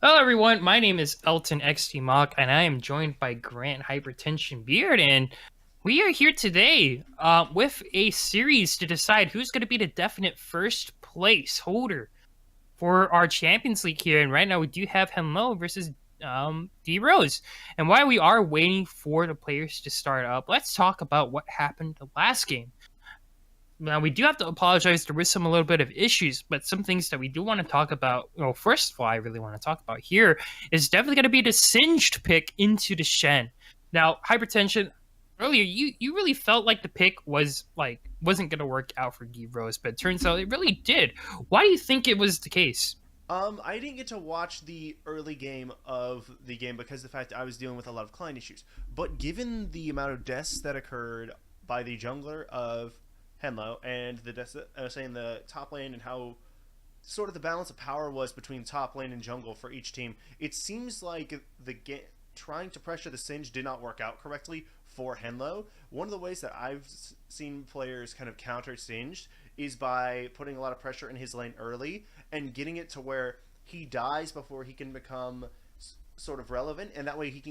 Hello, everyone. My name is Elton XT Mock, and I am joined by Grant Hypertension Beard. And we are here today with a series to decide who's going to be the definite first place holder for our Champions League here. And right now, we do have Henlo versus D Rose. And while we are waiting for the players to start up, let's talk about what happened the last game. Now, we do have to apologize. There was some a little bit of issues, but some things that we do want to talk about. Well, first of all, I really want to talk about here is definitely going to be the singed pick into the Shen. Now, hypertension. Earlier, you really felt like the pick wasn't going to work out for D Rose, but it turns out it really did. Why do you think it was the case? I didn't get to watch the early game of the game because of the fact that I was dealing with a lot of client issues. But given the amount of deaths that occurred by the jungler of Henlo and the deaths that I was saying the top lane and how sort of the balance of power was between top lane and jungle for each team, it seems like trying to pressure the Singe did not work out correctly for Henlo. One of the ways that I've seen players kind of counter Singed is by putting a lot of pressure in his lane early and getting it to where he dies before he can become sort of relevant, and that way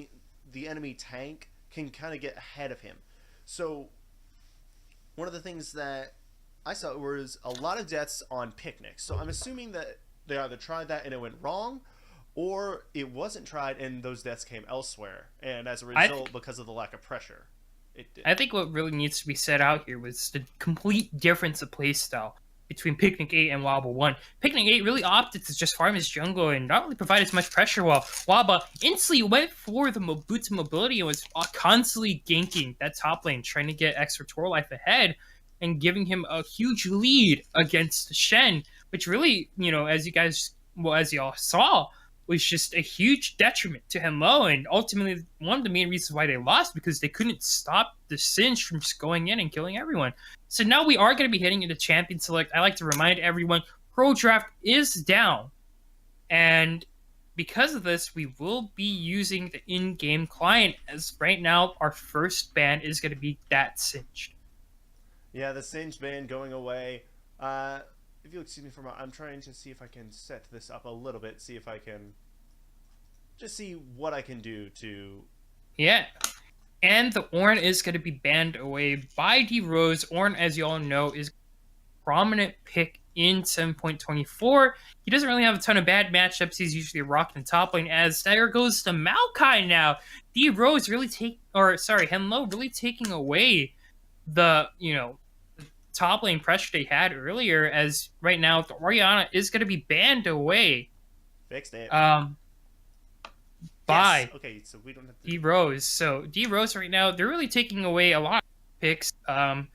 the enemy tank can kind of get ahead of him. So one of the things that I saw was a lot of deaths on picnics. So I'm assuming that they either tried that and it went wrong, or it wasn't tried and those deaths came elsewhere. And as a I result, because of the lack of pressure, it did. I think what really needs to be said out here was the complete difference of playstyle between Picnic 8 and Wobble 1. Picnic 8 really opted to just farm his jungle and not really provide as much pressure, while Waba instantly went for the boots of mobility and was constantly ganking that top lane, trying to get extra tour life ahead and giving him a huge lead against Shen, which really, as y'all saw, was just a huge detriment to Henlo, and ultimately one of the main reasons why they lost because they couldn't stop the Singe from just going in and killing everyone. So now we are going to be hitting into Champion Select. I like to remind everyone, Pro Draft is down, and because of this, we will be using the in-game client, as right now our first ban is going to be that Singed. Yeah, the Singe ban going away. If you'll excuse me for a moment, I'm trying to see if I can set this up a little bit, see if I can just see what I can do to. Yeah. And the Ornn is going to be banned away by D Rose. Ornn, as you all know, is a prominent pick in 7.24. He doesn't really have a ton of bad matchups. He's usually rocking the top lane. As there goes to Maokai now. D Rose really Henlo really taking away the top lane pressure they had earlier. As right now, the Orianna is going to be banned away. Fixed it. Um, Yes. by Okay, so we don't have to. D Rose. So D Rose right now, they're really taking away a lot of picks, or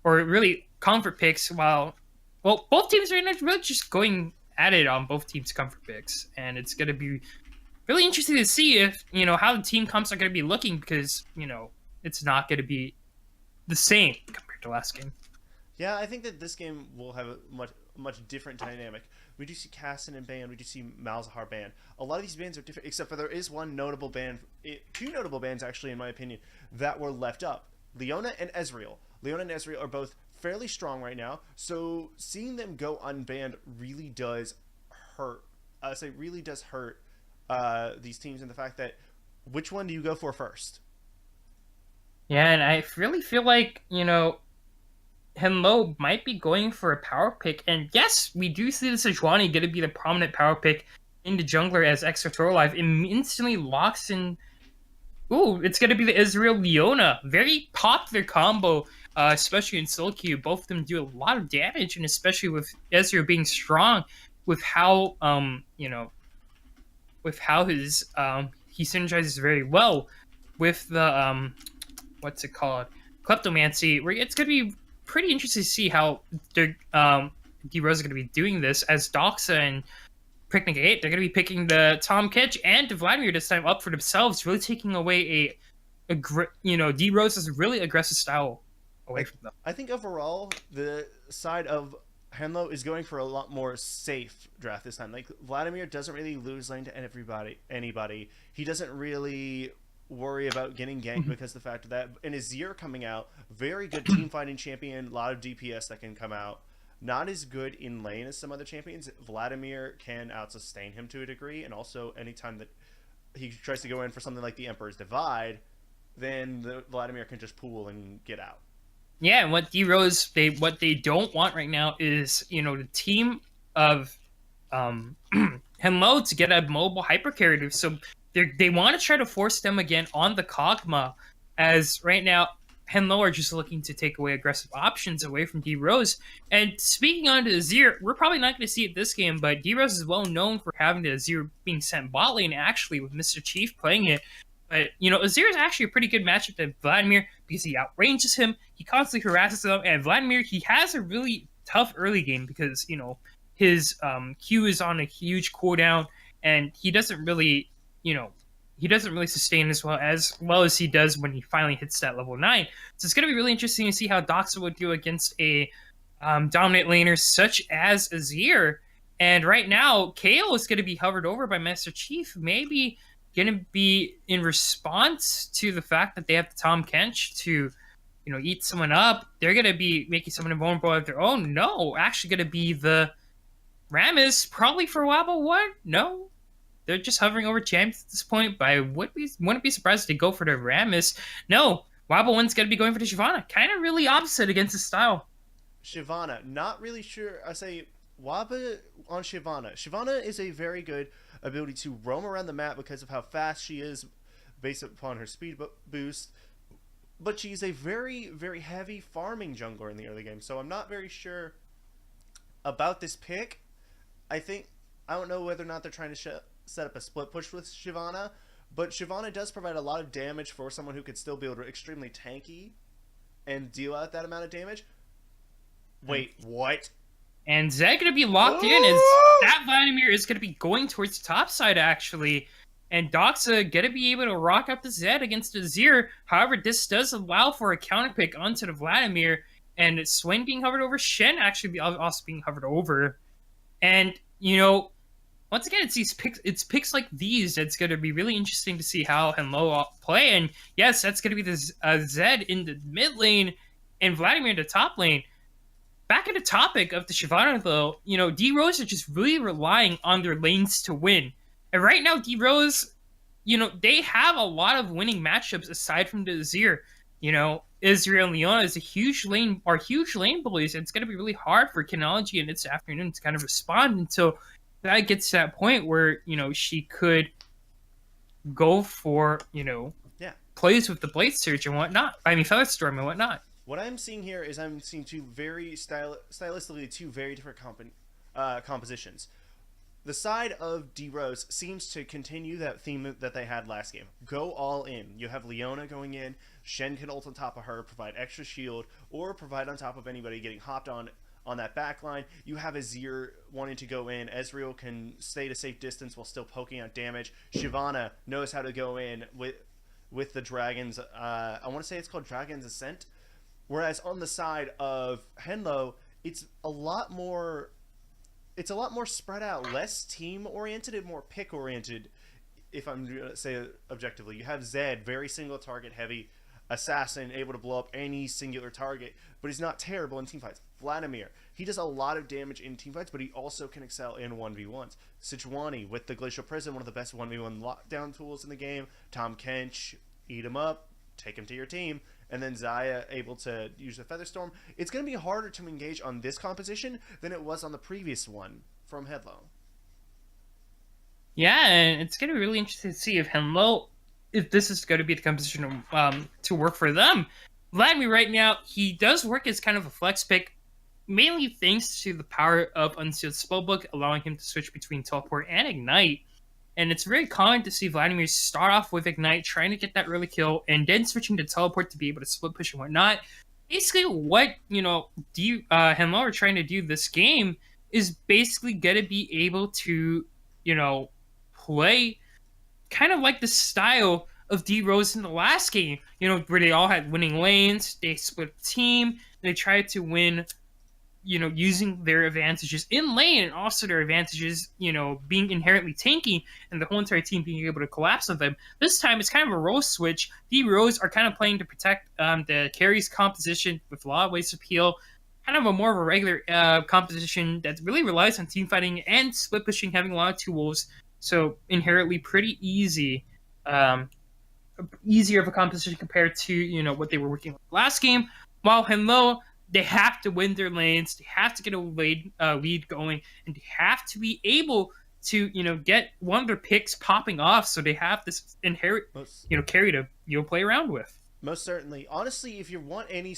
really comfort picks. Well, both teams are really just going at it on both teams' comfort picks, and it's going to be really interesting to see if how the team comps are going to be looking because it's not going to be the same compared to last game. Yeah, I think that this game will have a much different dynamic. We do see Cassin and ban, we do see Malzahar ban. A lot of these bans are different, except for there is one notable ban, two notable bans actually, in my opinion, that were left up. Leona and Ezreal. Leona and Ezreal are both fairly strong right now, so seeing them go unbanned really does hurt. I say really does hurt these teams, and the fact that which one do you go for first? Yeah, and I really feel like Henlo might be going for a power pick. And yes, we do see the Sejuani going to be the prominent power pick in the jungler as extra throw life. It instantly locks in. Ooh, it's going to be the Israel Leona. Very popular combo, especially in solo queue. Both of them do a lot of damage, and especially with Ezreal being strong, with how with how his he synergizes very well with the what's it called, kleptomancy. Where it's going to be pretty interesting to see how they're D Rose are going to be doing this, as Doxa and Picnic 8, they're going to be picking the Tom Kitch and Vladimir this time up for themselves, really taking away D Rose's really aggressive style away from them. I think overall the side of Henlo is going for a lot more safe draft this time. Like Vladimir doesn't really lose lane to anybody. He doesn't really worry about getting ganked because of the fact that in Azir coming out, very good team fighting champion, a lot of DPS that can come out. not as good in lane as some other champions. Vladimir can out-sustain him to a degree, and also anytime that he tries to go in for something like the Emperor's Divide, then Vladimir can just pool and get out. Yeah, and what D Rose what they don't want right now is the team of Henlo to get a mobile hyper carry. So they want to try to force them again on the Kog'Maw, as right now Henlo are just looking to take away aggressive options away from D Rose. And speaking on to Azir, we're probably not going to see it this game, but D Rose is well known for having the Azir being sent bot lane actually with Mr. Chief playing it. But Azir is actually a pretty good matchup to Vladimir because he outranges him, he constantly harasses him, and Vladimir, he has a really tough early game because his Q is on a huge cooldown, and he doesn't really sustain as well as he does when he finally hits that level 9. So it's going to be really interesting to see how Doxa would do against a dominant laner such as Azir. And right now, KO is going to be hovered over by Master Chief, maybe going to be in response to the fact that they have the Tom Kench to eat someone up. They're going to be making someone invulnerable of their own. No, actually going to be the Rammus, probably for Wabble 1. No, they're just hovering over champs at this point, but I wouldn't be surprised if they go for the Rammus. No, Wabble 1's going to be going for the Shyvana. Kind of really opposite against his style. Shyvana, not really sure. I say Waba on Shyvana. Shyvana is a very good ability to roam around the map because of how fast she is based upon her speed boost. But she's a very, very heavy farming jungler in the early game, so I'm not very sure about this pick. I don't know whether or not they're trying to set up a split push with Shyvana, but Shyvana does provide a lot of damage for someone who could still build extremely tanky and deal out that amount of damage. Wait, what? And Zed going to be locked in as that Vladimir is going to be going towards the top side, actually. And Doxa going to be able to rock up the Zed against Azir. However, this does allow for a counter pick onto the Vladimir. And Swain being hovered over, Shen actually also being hovered over. And, once again, it's picks like these that's going to be really interesting to see how Henlo play. And yes, that's going to be the Zed in the mid lane and Vladimir in the top lane. Back at the topic of the Shyvana, though, D Rose are just really relying on their lanes to win. And right now, D Rose, they have a lot of winning matchups aside from the Azir. Israel and Leona is huge lane bullies. And it's going to be really hard for Kinology in its afternoon to kind of respond until that gets to that point where, she could go for, plays with the Blade Surge and whatnot. I mean, Featherstorm and whatnot. What I'm seeing here is I'm seeing two very stylistically two very different compositions. The side of D Rose seems to continue that theme that they had last game. Go all in. You have Leona going in. Shen can ult on top of her, provide extra shield, or provide on top of anybody getting hopped on that backline. You have Azir wanting to go in. Ezreal can stay at a safe distance while still poking out damage. Shyvana knows how to go in with the dragons. I want to say it's called Dragon's Ascent. Whereas on the side of Henlo, it's a lot more spread out, less team oriented and more pick oriented. If I'm going to say it objectively, you have Zed, very single target heavy assassin, able to blow up any singular target, but he's not terrible in teamfights. Vladimir, he does a lot of damage in teamfights, but he also can excel in 1v1s. Sejuani with the Glacial Prison, one of the best 1v1 lockdown tools in the game. Tom Kench, eat him up, take him to your team. And then Xayah able to use the Featherstorm. It's going to be harder to engage on this composition than it was on the previous one from Henlo. Yeah, and it's going to be really interesting to see if this is going to be the composition to work for them. Vladimir right now, he does work as kind of a flex pick, mainly thanks to the power of Unsealed Spellbook, allowing him to switch between Teleport and Ignite. And it's very common to see Vladimir start off with Ignite, trying to get that early kill, and then switching to Teleport to be able to split push and whatnot. Basically, what Henlo are trying to do this game is basically going to be able to, play kind of like the style of D Rose in the last game, where they all had winning lanes, they split team, they tried to win, using their advantages in lane and also their advantages, being inherently tanky and the whole entire team being able to collapse on them. This time it's kind of a role switch. D Rose are kind of playing to protect the carry's composition with a lot of ways to heal. kind of a more of a regular composition that really relies on team fighting and split pushing, having a lot of tools. So inherently pretty easy, um, easier of a composition compared to what they were working with last game. While Henlo, they have to win their lanes, they have to get a lead going, and they have to be able to get one of their picks popping off, so they have this inherent Most, carry to play around with. most certainly. Honestly, if you want any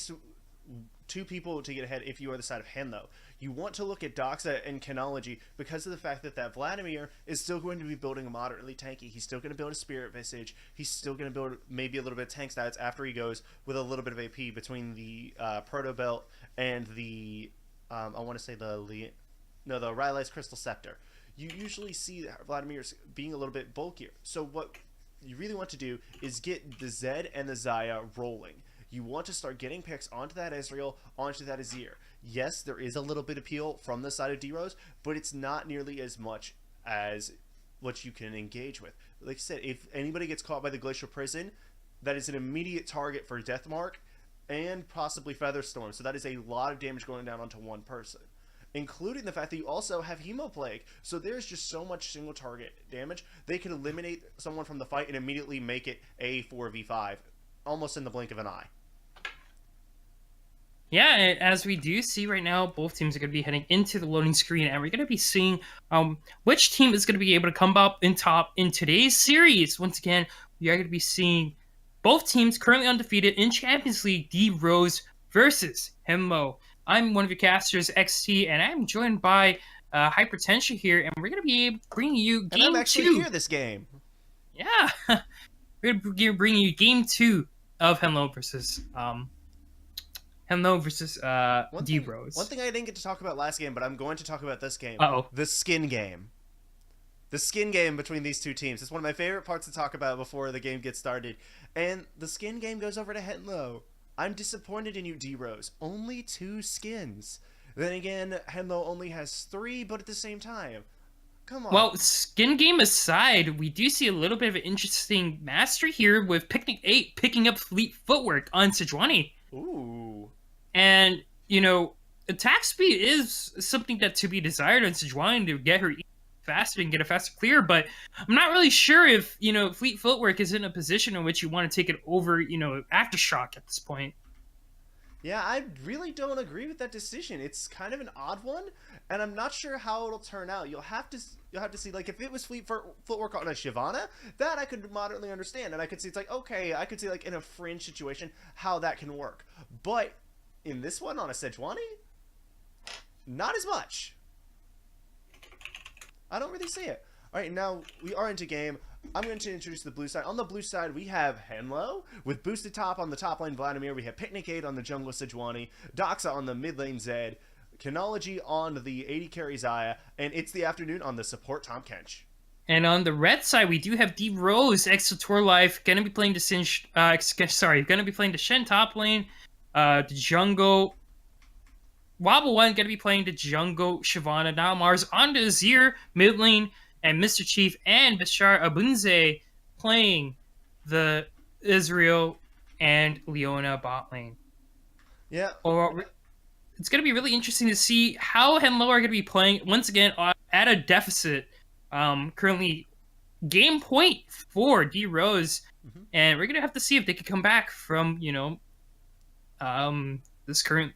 two people to get ahead, if you are the side of Hen, though, you want to look at Doxa and Canology because of the fact that Vladimir is still going to be building a moderately tanky. He's still going to build a Spirit Visage. He's still going to build maybe a little bit of tank stats after he goes with a little bit of AP between the Proto Belt and the I want to say the Rylai's Crystal Scepter. You usually see Vladimir being a little bit bulkier. So what you really want to do is get the Zed and the Xayah rolling. You want to start getting picks onto that Ezreal, onto that Azir. Yes, there is a little bit of appeal from the side of D-Rose, but it's not nearly as much as what you can engage with. Like I said, if anybody gets caught by the Glacial Prison, that is an immediate target for Deathmark and possibly Featherstorm. So that is a lot of damage going down onto one person, including the fact that you also have Hemoplague. So there's just so much single target damage. They could eliminate someone from the fight and immediately make it a 4v5 almost in the blink of an eye. Yeah, as we do see right now, both teams are going to be heading into the loading screen, and we're going to be seeing which team is going to be able to come up in top in today's series. Once again, we are going to be seeing both teams currently undefeated in Champions League, D Rose versus Hemlo. I'm one of your casters, XT, and I'm joined by Hypertension here, and we're going to be bringing you game 2. And I'm actually here this game. Yeah, we're going to be bringing you game 2 of Hemlo versus D-Rose. One thing I didn't get to talk about last game, but I'm going to talk about this game. Uh-oh. The skin game. The skin game between these two teams. It's one of my favorite parts to talk about before the game gets started. And the skin game goes over to Henlo. I'm disappointed in you, D-Rose. Only 2 skins. Then again, Henlo only has 3, but at the same time, come on. Well, skin game aside, we do see a little bit of an interesting mastery here with Picnic 8 picking up Fleet Footwork on Sejuani. Ooh. And, attack speed is something that to be desired on Sejuani to get her faster and get a faster clear, but I'm not really sure if, Fleet Footwork is in a position in which you want to take it over, Aftershock at this point. Yeah, I really don't agree with that decision. It's kind of an odd one, and I'm not sure how it'll turn out. You'll have to see, like, if it was Footwork on a Shyvana, that I could moderately understand, and I could see it's like, okay, I could see, like, in a fringe situation how that can work. But in this one on a Sejuani, not as much. I don't really see it. All right, now we are into game. I'm going to introduce the blue side. On the blue side, we have Henlo with boosted top on the top lane Vladimir. We have Picnic 8 on the jungle Sejuani, Doxa on the mid lane Zed, Canology on the 80 carry Xayah, and It's the Afternoon on the support Tom Kench. And on the red side, we do have D Rose, Exotor Life, gonna be playing the Shen top lane, the jungle. Wobble 1 gonna be playing the jungle Shyvana. Now Mars on the Azir mid lane, and Mr. Chief and Bashar Abunze playing the Israel and Leona bot lane. Yeah. It's going to be really interesting to see how Henlo are going to be playing, once again, at a deficit. Currently, game point for D-Rose. Mm-hmm. And we're going to have to see if they can come back from, this current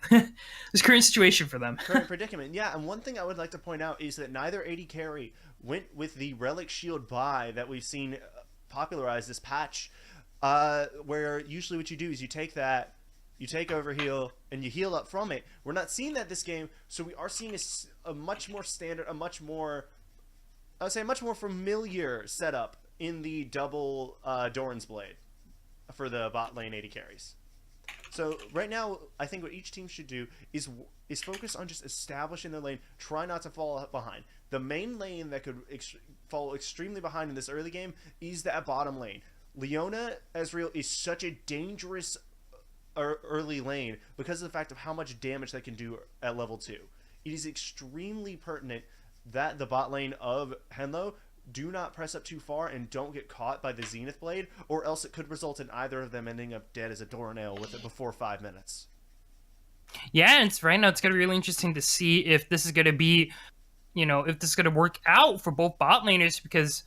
situation for them. Current predicament. Yeah, and one thing I would like to point out is that neither AD carry went with the Relic Shield buy that we've seen popularized this patch, where usually what you do is you take that, you take overheal, and you heal up from it. We're not seeing that this game, so we are seeing a much more standard, I would say a much more familiar setup in the double Doran's Blade for the bot lane AD carries. So right now, I think what each team should do is focus on just establishing their lane, try not to fall behind. The main lane that could fall extremely behind in this early game is that bottom lane. Leona Ezreal is such a dangerous early lane because of the fact of how much damage they can do at level 2. It is extremely pertinent that the bot lane of Henlo do not press up too far and don't get caught by the Zenith Blade, or else it could result in either of them ending up dead as a doornail with it before 5 minutes. Yeah, and right now it's gonna be really interesting to see if this is gonna be, if this is gonna work out for both bot laners because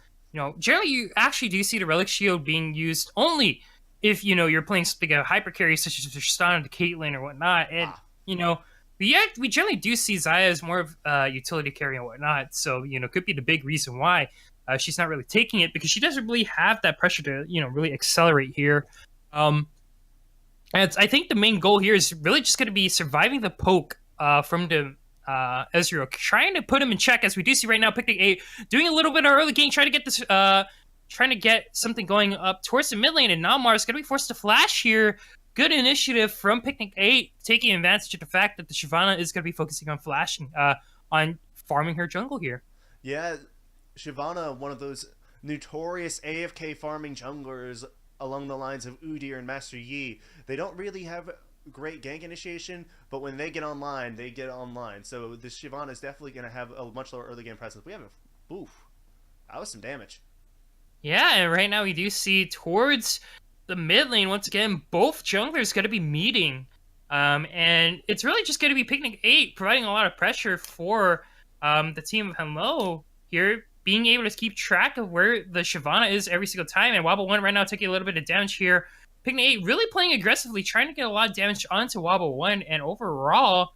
generally you actually do see the relic shield being used only if you're playing something a hyper carry such as Tristana to Caitlyn or whatnot, and Ah, you know. We generally do see Zaya as more of a utility carry and whatnot, so could be the big reason why she's not really taking it because she doesn't really have that pressure to really accelerate here. Um, I think the main goal here is really just going to be surviving the poke from the Ezreal, trying to put him in check, as we do see right now. Picking 8, doing a little bit of early game, trying to get this, trying to get something going up towards the mid lane, and now Mars going to be forced to flash here. Good initiative from Picnic 8, taking advantage of the fact that the Shyvana is going to be focusing on flashing, on farming her jungle here. yeah, Shyvana, one of those notorious AFK farming junglers along the lines of Udyr and Master Yi. They don't really have great gank initiation, but when they get online, they get online. So this Shyvana is definitely going to have a much lower early game presence. We have a... Oof. That was some damage. Yeah, and right now we do see towards the mid lane, once again, both junglers going to be meeting. And it's really just going to be Picnic 8 providing a lot of pressure for the team of Hello here, being able to keep track of where the Shyvana is every single time. And Wobble 1 right now taking a little bit of damage here. Picnic 8 really playing aggressively, trying to get a lot of damage onto Wobble 1. And overall,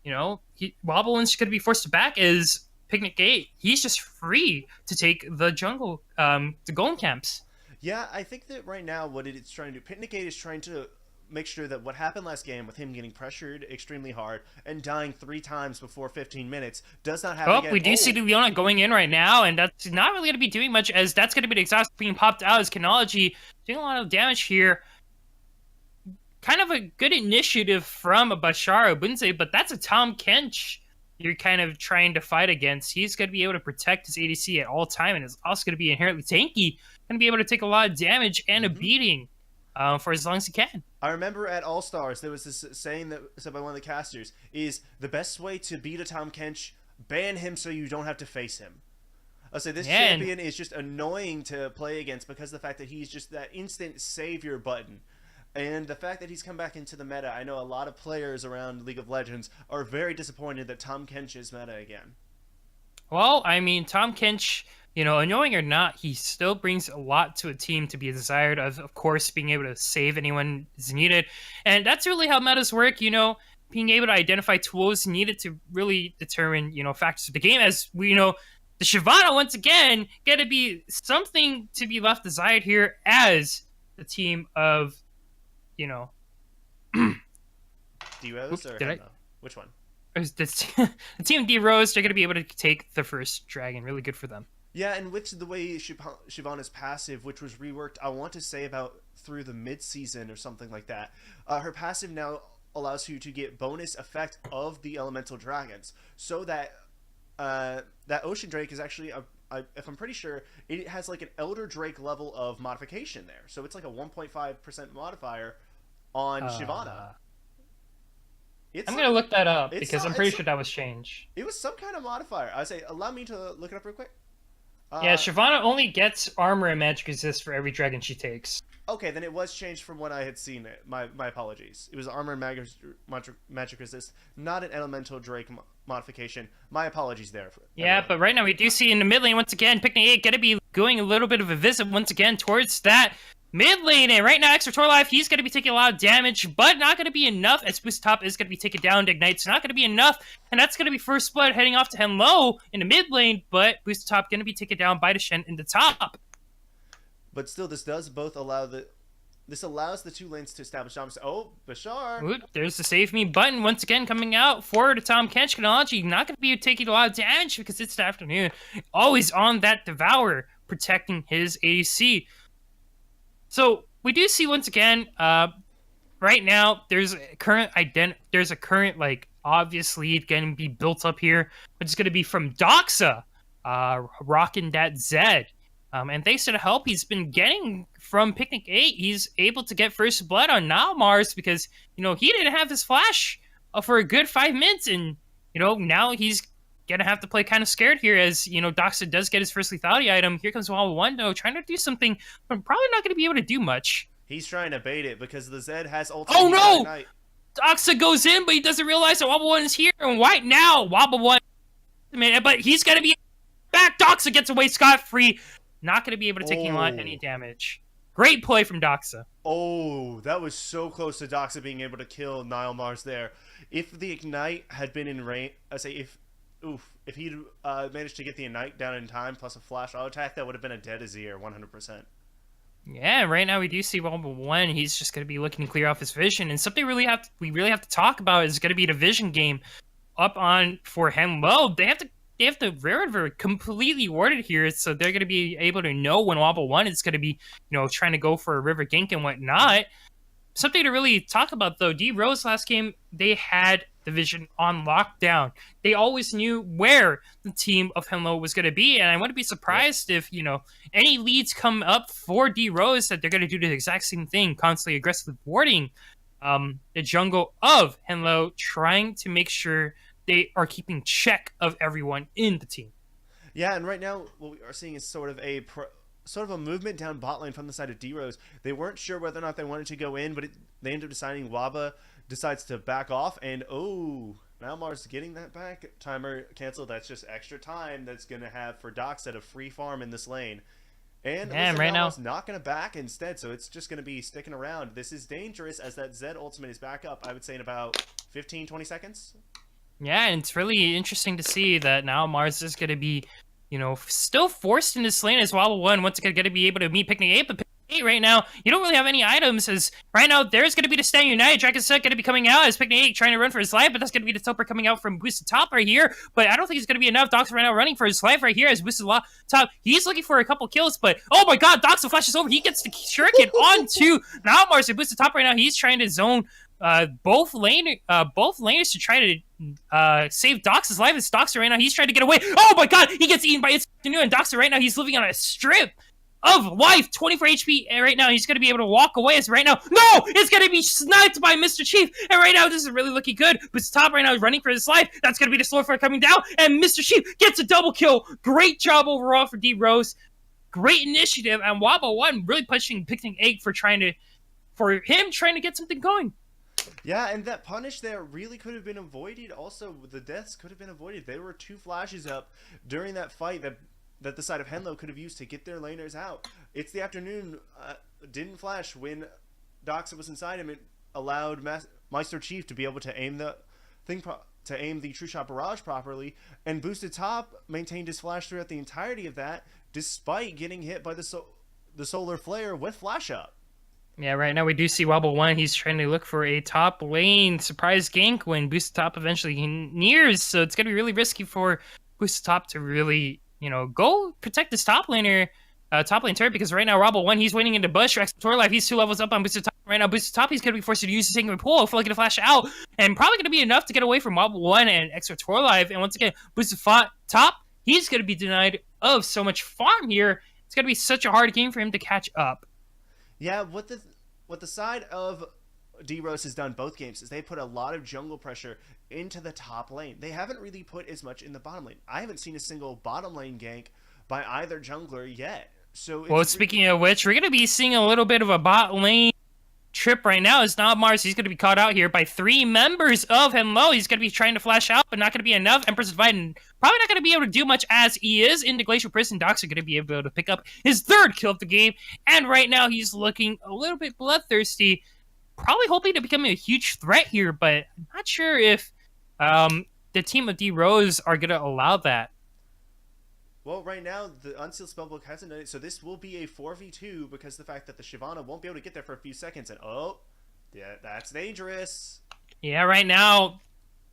Wobble 1's going to be forced to back as Picnic 8. He's just free to take the jungle, the golem camps. Yeah, I think that right now what it's trying to do, Picnic 8 is trying to make sure that what happened last game with him getting pressured extremely hard and dying 3 times before 15 minutes does not happen again. We do see Leona going in right now, and that's not really going to be doing much, as that's going to be the exhaust being popped out as Chronology doing a lot of damage here. Kind of a good initiative from a Bashar Obunze, but that's a Tom Kench you're kind of trying to fight against. He's going to be able to protect his ADC at all time, and is also going to be inherently tanky, going to be able to take a lot of damage and a beating for as long as he can. I remember at All Stars there was this saying that said by one of the casters is the best way to beat a Tom Kench, ban him so you don't have to face him. I'll say this champion is just annoying to play against because of the fact that he's just that instant savior button. And the fact that he's come back into the meta, I know a lot of players around League of Legends are very disappointed that Tom Kench is meta again. Well, I mean, Tom Kench, annoying or not, he still brings a lot to a team to be desired of course, being able to save anyone is needed. And that's really how metas work, being able to identify tools needed to really determine, factors of the game. As we the Shyvana, once again, got to be something to be left desired here as the team of, D-Rose or which one? The team of D-Rose, they're going to be able to take the first dragon. Really good for them. Yeah, and which the way Shyvana's passive, which was reworked, I want to say about through the mid-season or something like that. Her passive now allows you to get bonus effect of the elemental dragons, so that that Ocean Drake is actually if I'm pretty sure, it has like an Elder Drake level of modification there. So it's like a 1.5% modifier on Shyvana. I'm going to look that up because I'm pretty sure that was changed. It was some kind of modifier. I say, allow me to look it up real quick. Yeah, Shyvana only gets armor and magic resist for every dragon she takes. Okay, then it was changed from what I had seen. My apologies. It was armor and magic resist, not an elemental Drake modification. My apologies there. Yeah, but right now we do see in the mid lane, once again, Picnic 8 going to be going a little bit of a visit once again towards that mid lane. And right now, Extra Torlife, he's going to be taking a lot of damage, but not going to be enough, as Boost Top is going to be taken down to Ignite. So not going to be enough, and that's going to be First Blood heading off to Hen Low in the mid lane, but Boost Top going to be taken down by the Shen in the top. But still, this does both allow this allows the two lanes to establish dominance. Oh, Bashar! Ooh, there's the Save Me button once again coming out for the Tom Kench Chronology. Not going to be taking a lot of damage because it's the afternoon. Always on that Devour, protecting his ADC. So we do see once again, right now there's a current like obvious lead going to be built up here, which is going to be from Doxa, rocking that Zed. And thanks to the help he's been getting from Picnic 8, he's able to get First Blood on Nilmars because, he didn't have his flash for a good 5 minutes. And, now he's going to have to play kind of scared here as, Doxa does get his first lethality item. Here comes Wall 1, though, trying to do something, but probably not going to be able to do much. He's trying to bait it because the Zed has ultimate. Oh, no! Doxa goes in, but he doesn't realize that Wobble 1 is here. And right now, Wobble 1, but he's going to be back. Doxa gets away scot-free. Not going to be able to take any damage. Great play from Doxa. Oh, that was so close to Doxa being able to kill Nile Mars there. If the Ignite had been in range, if he'd managed to get the Ignite down in time plus a flash auto attack, that would have been a dead Azir 100%. Yeah, right now we do see Wobble 1. He's just going to be looking to clear off his vision. And something we really have to talk about is going to be the vision game up on for HEN. Well, they have the River completely warded here, so they're going to be able to know when Wobble 1 is going to be, trying to go for a River gank and whatnot. Something to really talk about, though, D Rose last game, they had the vision on lockdown. They always knew where the team of Henlo was going to be, and I wouldn't be surprised if, any leads come up for D Rose that they're going to do the exact same thing, constantly aggressively warding the jungle of Henlo, trying to make sure they are keeping check of everyone in the team. Yeah, and right now what we are seeing is sort of a movement down bot lane from the side of D-Rose. They weren't sure whether or not they wanted to go in, but they ended up deciding Waba decides to back off, and now Mars getting that back. Timer canceled. That's just extra time that's going to have for Doxa a free farm in this lane. And right now not going to back instead, so it's just going to be sticking around. This is dangerous as that Zed ultimate is back up, I would say, in about 15-20 seconds. Yeah, and it's really interesting to see that now Mars is going to be, still forced in this lane as Wobble 1. Once again, going to be able to meet Picnic 8, but Picnic 8 right now, you don't really have any items, as right now there's going to be the Stand United. Dragon's Set going to be coming out as Picnic 8 trying to run for his life, but that's going to be the Topper coming out from Boosted Top right here, but I don't think it's going to be enough. Doxa right now running for his life right here as Boosted Top. He's looking for a couple kills, but oh my god, Doxa flashes over. He gets the shuriken onto now Mars and Boosted Top right now. He's trying to zone both laners to try to save Doxa's life. It's Doxa right now. He's trying to get away. Oh my god, he gets eaten by its afternoon, and Doxa right now, he's living on a strip of life, 24 HP, and right now he's going to be able to walk away as right now, no, it's going to be sniped by Mr. Chief, and right now this is really looking good, but Top right now is running for his life. That's going to be the slow fire coming down, and Mr. Chief gets a double kill. Great job overall for D Rose. Great initiative, and Wobble 1 really pushing Picnic 8 for him trying to get something going. Yeah, and that punish there really could have been avoided. Also, the deaths could have been avoided. There were 2 flashes up during that fight that the side of Henlo could have used to get their laners out. It's the afternoon didn't flash when Doxa was inside him. It allowed Meister Chief to be able to aim the True Shot Barrage properly, and Boosted Top maintained his flash throughout the entirety of that, despite getting hit by the Solar Flare with flash up. Yeah, right now we do see Wobble 1. He's trying to look for a top lane surprise gank when Boosted Top eventually nears. So it's going to be really risky for Boosted Top to really, go protect this top laner, top lane turret, because right now Wobble 1, he's waiting into bush. Rex Torlife, he's 2 levels up on Boosted Top. Right now, Boosted Top, he's going to be forced to use the Sacred Pool, fully going to flash out, and probably going to be enough to get away from Wobble 1 and Extra Torlife. And once again, Boosted Top, he's going to be denied of so much farm here. It's going to be such a hard game for him to catch up. Yeah, what the side of D-Rose has done both games is they put a lot of jungle pressure into the top lane. They haven't really put as much in the bottom lane. I haven't seen a single bottom lane gank by either jungler yet. So speaking of which, we're going to be seeing a little bit of a bot lane trip right now. It's not Mars. He's going to be caught out here by 3 members of Henlo. He's going to be trying to flash out, but not going to be enough. Empress Divide, and probably not going to be able to do much as he is in the Glacial Prison. Doxa going to be able to pick up his 3rd kill of the game, and right now he's looking a little bit bloodthirsty, probably hoping to become a huge threat here, but I'm not sure if the team of D Rose are going to allow that. Well, right now, the Unsealed Spellbook hasn't done it, so this will be a 4v2 because of the fact that the Shyvana won't be able to get there for a few seconds, and yeah, that's dangerous. Yeah, right now,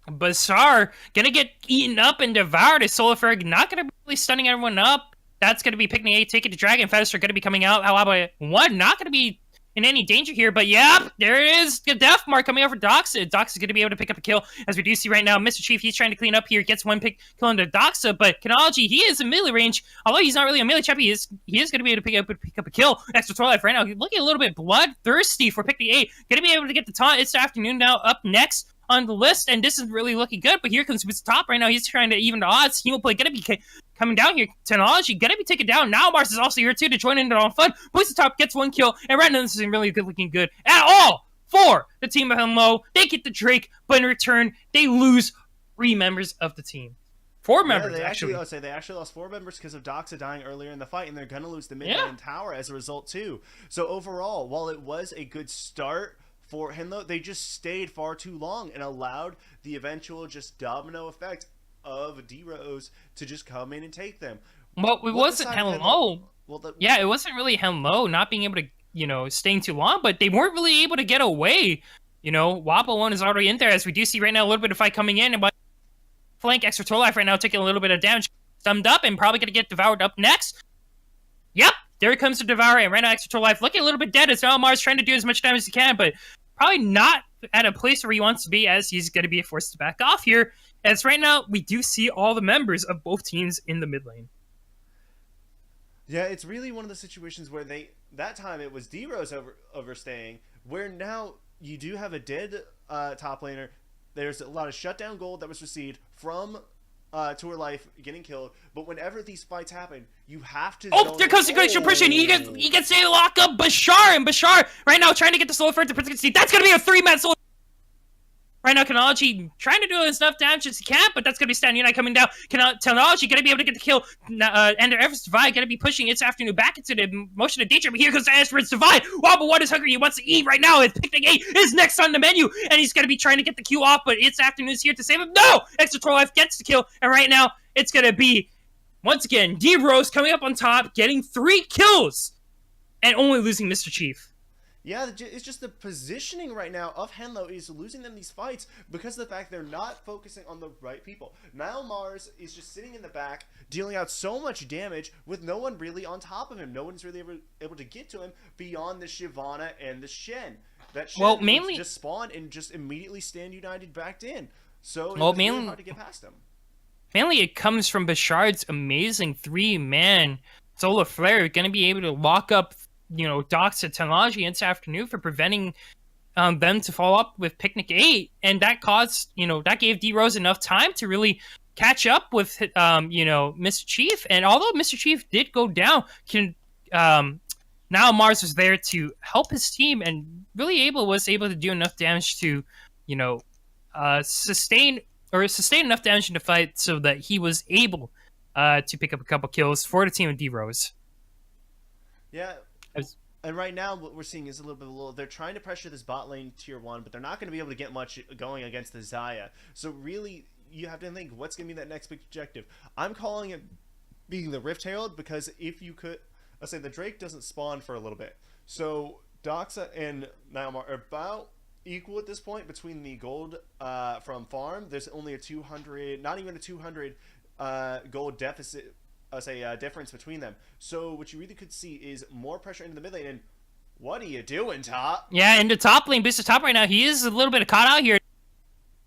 Bazaar gonna get eaten up and devoured as Solarfrag not gonna be really stunning everyone up. That's gonna be Picnic 8, taking the Dragon Feather, gonna be coming out. However, 1 not gonna be in any danger here, but yep, there it is. The death mark coming out for Doxa. Doxa's going to be able to pick up a kill, as we do see right now. Mr. Chief, he's trying to clean up here, gets 1 pick, killing the Doxa, but Chronology, he is in melee range. Although he's not really a melee champ, he is going to be able to pick up a kill. Extra Twilight right now, looking a little bit bloodthirsty for Picnic 8. Going to be able to get the taunt. It's the afternoon now, up next on the list, and this is really looking good, but here comes Mr. Top right now. He's trying to even the odds. Hemoplay going to be coming down here. Technology going to be taken down. Now Mars is also here too to join in on fun. Mr. Top gets 1 kill, and right now this isn't really looking good at all for the team of Hello. They get the Drake, but in return, they lose 3 members of the team. 4 Yeah, members, actually. They actually lost 4 members because of Doxa dying earlier in the fight, and they're gonna lose the mid Yeah. lane tower as a result too. So overall, while it was a good start for Henlo, they just stayed far too long and allowed the eventual just domino effect of D-Rose to just come in and take them. Well, it wasn't Hello. Well, yeah, it wasn't really Hello not being able to, staying too long, but they weren't really able to get away. Wobble 1 is already in there, as we do see right now a little bit of fight coming in, and flank extra Troll Life right now taking a little bit of damage, summed up, and probably going to get devoured up next. Yep, there comes the Devourer, and right now extra Troll Life looking a little bit dead as now Mars trying to do as much damage as he can, but probably not at a place where he wants to be, as he's going to be forced to back off here. As right now, we do see all the members of both teams in the mid lane. Yeah, it's really one of the situations where that time it was D-Rose overstaying, where now you do have a dead top laner. There's a lot of shutdown gold that was received from Tour Life getting killed, but whenever these fights happen, you have to. Oh, there comes the glacial pressure. He gets a lock up Bashar, and Bashar right now trying to get the soul for it to protect. That's gonna be a 3-man soul. Right now, Technology trying to do as enough damage as he can, but that's going to be Stan Unite coming down. Technology going to be able to get the kill. And Everest Divide going to be pushing its afternoon back into the motion of danger. But here comes the Everest Divide. Wobble 1 is hungry. He wants to eat right now. His Picnic 8 is next on the menu. And he's going to be trying to get the Q off, but it's afternoon's here to save him. No! Extra Troll Life gets the kill. And right now, it's going to be, once again, D-Rose coming up on top, getting 3 kills. And only losing Mr. Chief. Yeah, it's just the positioning right now of Henlo is losing them these fights because of the fact they're not focusing on the right people. Now Mars is just sitting in the back, dealing out so much damage with no one really on top of him. No one's really able to get to him beyond the Shyvana and the Shen. That Shen mainly just spawn and just immediately stand united backed in. So it's really hard to get past him. Mainly it comes from Bashard's amazing 3-man Solar Flare, going to be able to lock up Doxa Technology this afternoon for preventing them to follow up with Picnic 8, and that caused, that gave D-Rose enough time to really catch up with, Mr. Chief, and although Mr. Chief did go down, now Mars was there to help his team, and really was able to do enough damage to, sustain enough damage in the fight so that he was able to pick up a couple kills for the team of D-Rose. Yeah. And right now, what we're seeing is a little bit they're trying to pressure this bot lane tier 1, but they're not going to be able to get much going against the Xayah. So really, you have to think, what's going to be that next big objective? I'm calling it being the Rift Herald, because if you could, let's say the Drake doesn't spawn for a little bit. So Doxa and Nilemar are about equal at this point between the gold from farm. There's only a 200, not even a 200 gold deficit. Difference between them. So what you really could see is more pressure into the mid lane. And what are you doing, top? Yeah, in the top lane, Booster Top right now, he is a little bit caught out here.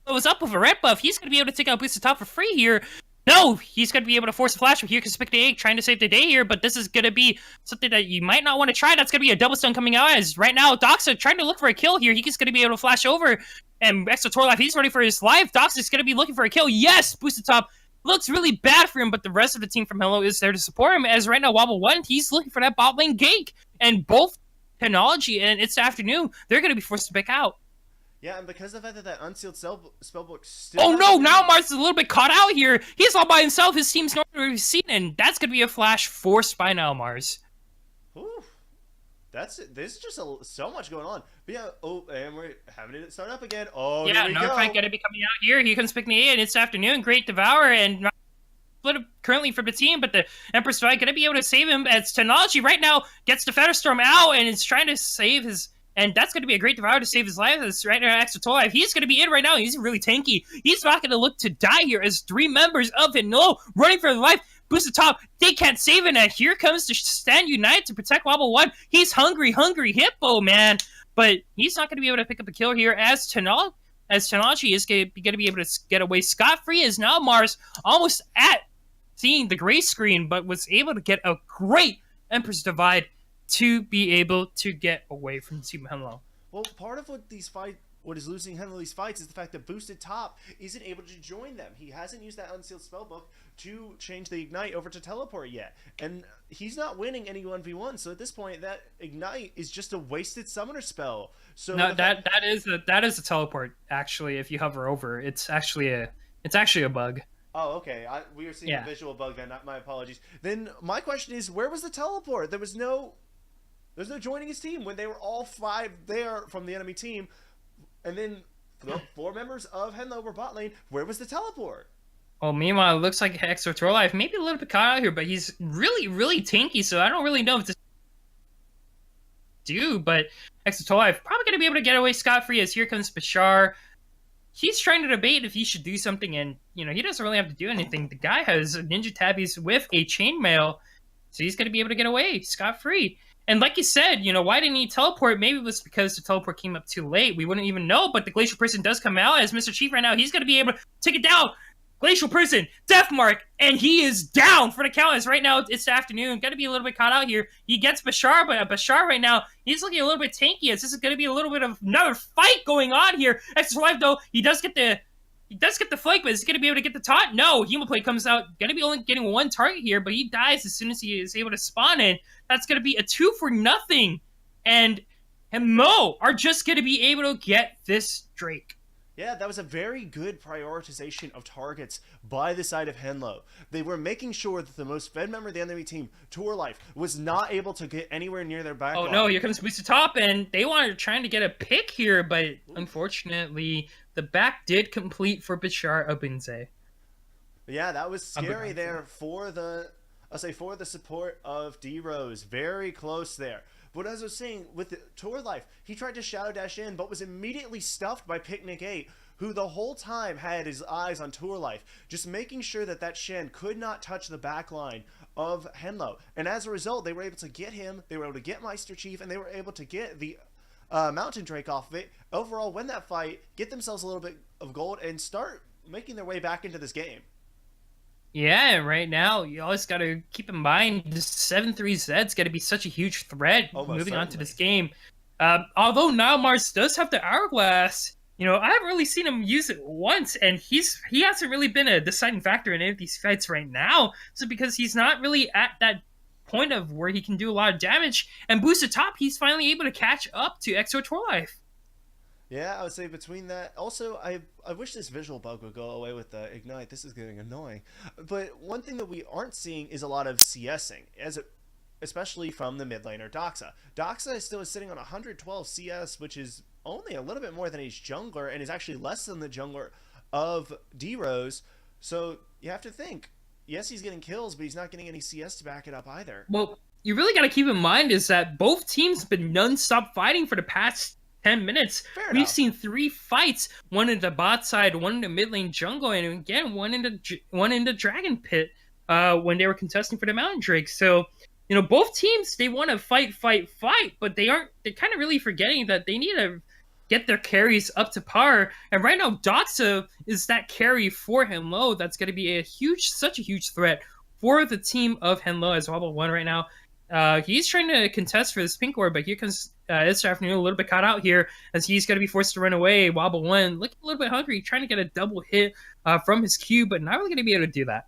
Was up with a red buff. He's going to be able to take out Booster Top for free here. No, he's going to be able to force a flash from here because Picnic 8 trying to save the day here, but this is going to be something that you might not want to try. That's going to be a double stun coming out, as right now Doxa trying to look for a kill here. He's going to be able to flash over, and extra Tor Life, he's ready for his life. Doxa's going to be looking for a kill. Yes, Booster Top looks really bad for him, but the rest of the team from Hello is there to support him, as right now Wobble 1, he's looking for that bot lane gank, and both Technology and It's Afternoon, they're going to be forced to back out. Yeah, and because of the fact that unsealed spellbook still... Oh no, now Mars is a little bit caught out here. He's all by himself, his team's nowhere to be seen, and that's going to be a flash forced by now Mars. Ooh. There's just so much going on. But yeah, and we're having it start up again. Oh, yeah, another fight going to be coming out here. Here comes Picnic 8, and It's Afternoon, great Devourer, and split currently from the team, but the Empress Fight going to be able to save him, as Technology right now gets the Featherstorm out, and is trying to save his... And that's going to be a great Devourer to save his life. As right now, extra Toll Life, he's going to be in right now. He's really tanky. He's not going to look to die here, as 3 members of it, no, running for their life. Boost the top. They can't save it. And here comes to stand united to protect Wobble 1. He's hungry hippo, man. But he's not going to be able to pick up a kill here, as Technology is going to be able to get away scot-free, as now Mars almost at seeing the gray screen, but was able to get a great Empress Divide to be able to get away from Team Hello. Well, part of what these fight what is losing Henley these fights is the fact that Boosted Top isn't able to join them. He hasn't used that Unsealed Spellbook to change the Ignite over to Teleport yet. And he's not winning any 1v1, so at this point, that Ignite is just a wasted Summoner spell. So No, that is a teleport. Actually, if you hover over, it's actually a bug. Oh, okay. We were seeing a visual bug then. My apologies. Then my question is, where was the teleport? There's no joining his team when they were all 5 there from the enemy team, and then 4 members of Henlo were bot lane. Where was the teleport? Well, meanwhile, it looks like Exotor Life maybe a little bit caught out here, but he's really, really tanky, so I don't really know if this do, but Exotor Life probably going to be able to get away scot-free as here comes Bashar. He's trying to debate if he should do something, and, he doesn't really have to do anything. The guy has Ninja Tabbies with a chainmail, so he's going to be able to get away scot-free. And like you said, why didn't he teleport? Maybe it was because the teleport came up too late. We wouldn't even know, but the Glacial Person does come out as Mr. Chief right now. He's going to be able to take it down. Glacial Person, Death Mark, and he is down for the count. As right now, it's the afternoon. Got to be a little bit caught out here. He gets Bashar, but Bashar right now, he's looking a little bit tanky. As this is going to be a little bit of another fight going on here. Extra Life, though, he does get the flank, but is he going to be able to get the taunt? No, Hemoplate comes out. Going to be only getting 1 target here, but he dies as soon as he is able to spawn in. That's going to be a 2-for-0. And Mo are just going to be able to get this Drake. Yeah, that was a very good prioritization of targets by the side of Henlo. They were making sure that the most fed member of the enemy team, Tour Life, was not able to get anywhere near their back. Oh no, here comes Boosted Top, and they wanted trying to get a pick here, but unfortunately, the back did complete for Bashar Abinze. Yeah, that was scary there for the support of D-Rose. Very close there. But as I was saying, with the Tour Life, he tried to Shadow Dash in, but was immediately stuffed by Picnic 8, who the whole time had his eyes on Tour Life, just making sure that Shen could not touch the backline of Henlo. And as a result, they were able to get him, they were able to get Meister Chief, and they were able to get the Mountain Drake off of it. Overall, win that fight, get themselves a little bit of gold, and start making their way back into this game. Yeah, right now, you always got to keep in mind, this 7-3Z's got to be such a huge threat moving on to this game. Although now Mars does have the Hourglass, I haven't really seen him use it once, and he hasn't really been a deciding factor in any of these fights right now. So because he's not really at that point of where he can do a lot of damage, and Boosted Top, he's finally able to catch up to Exotor Life. Yeah, I would say between that. Also, I wish this visual bug would go away with the Ignite. This is getting annoying. But one thing that we aren't seeing is a lot of CSing, especially from the mid laner Doxa. Doxa is still sitting on 112 CS, which is only a little bit more than his jungler, and is actually less than the jungler of D-Rose. So you have to think, yes, he's getting kills, but he's not getting any CS to back it up either. Well, you really got to keep in mind is that both teams have been non-stop fighting for the past 10 minutes. We've seen 3 fights, one in the bot side, one in the mid lane jungle, and again one in the Dragon Pit when they were contesting for the Mountain Drake. So, both teams, they want to fight, but they're kind of really forgetting that they need to get their carries up to par. And right now, Doxa is that carry for Henlo that's going to be such a huge threat for the team of Henlo as Wobble 1 right now. He's trying to contest for this pink orb, but here comes this afternoon a little bit caught out here as he's going to be forced to run away. Wobble 1 looking a little bit hungry, trying to get a double hit from his Q, but not really going to be able to do that.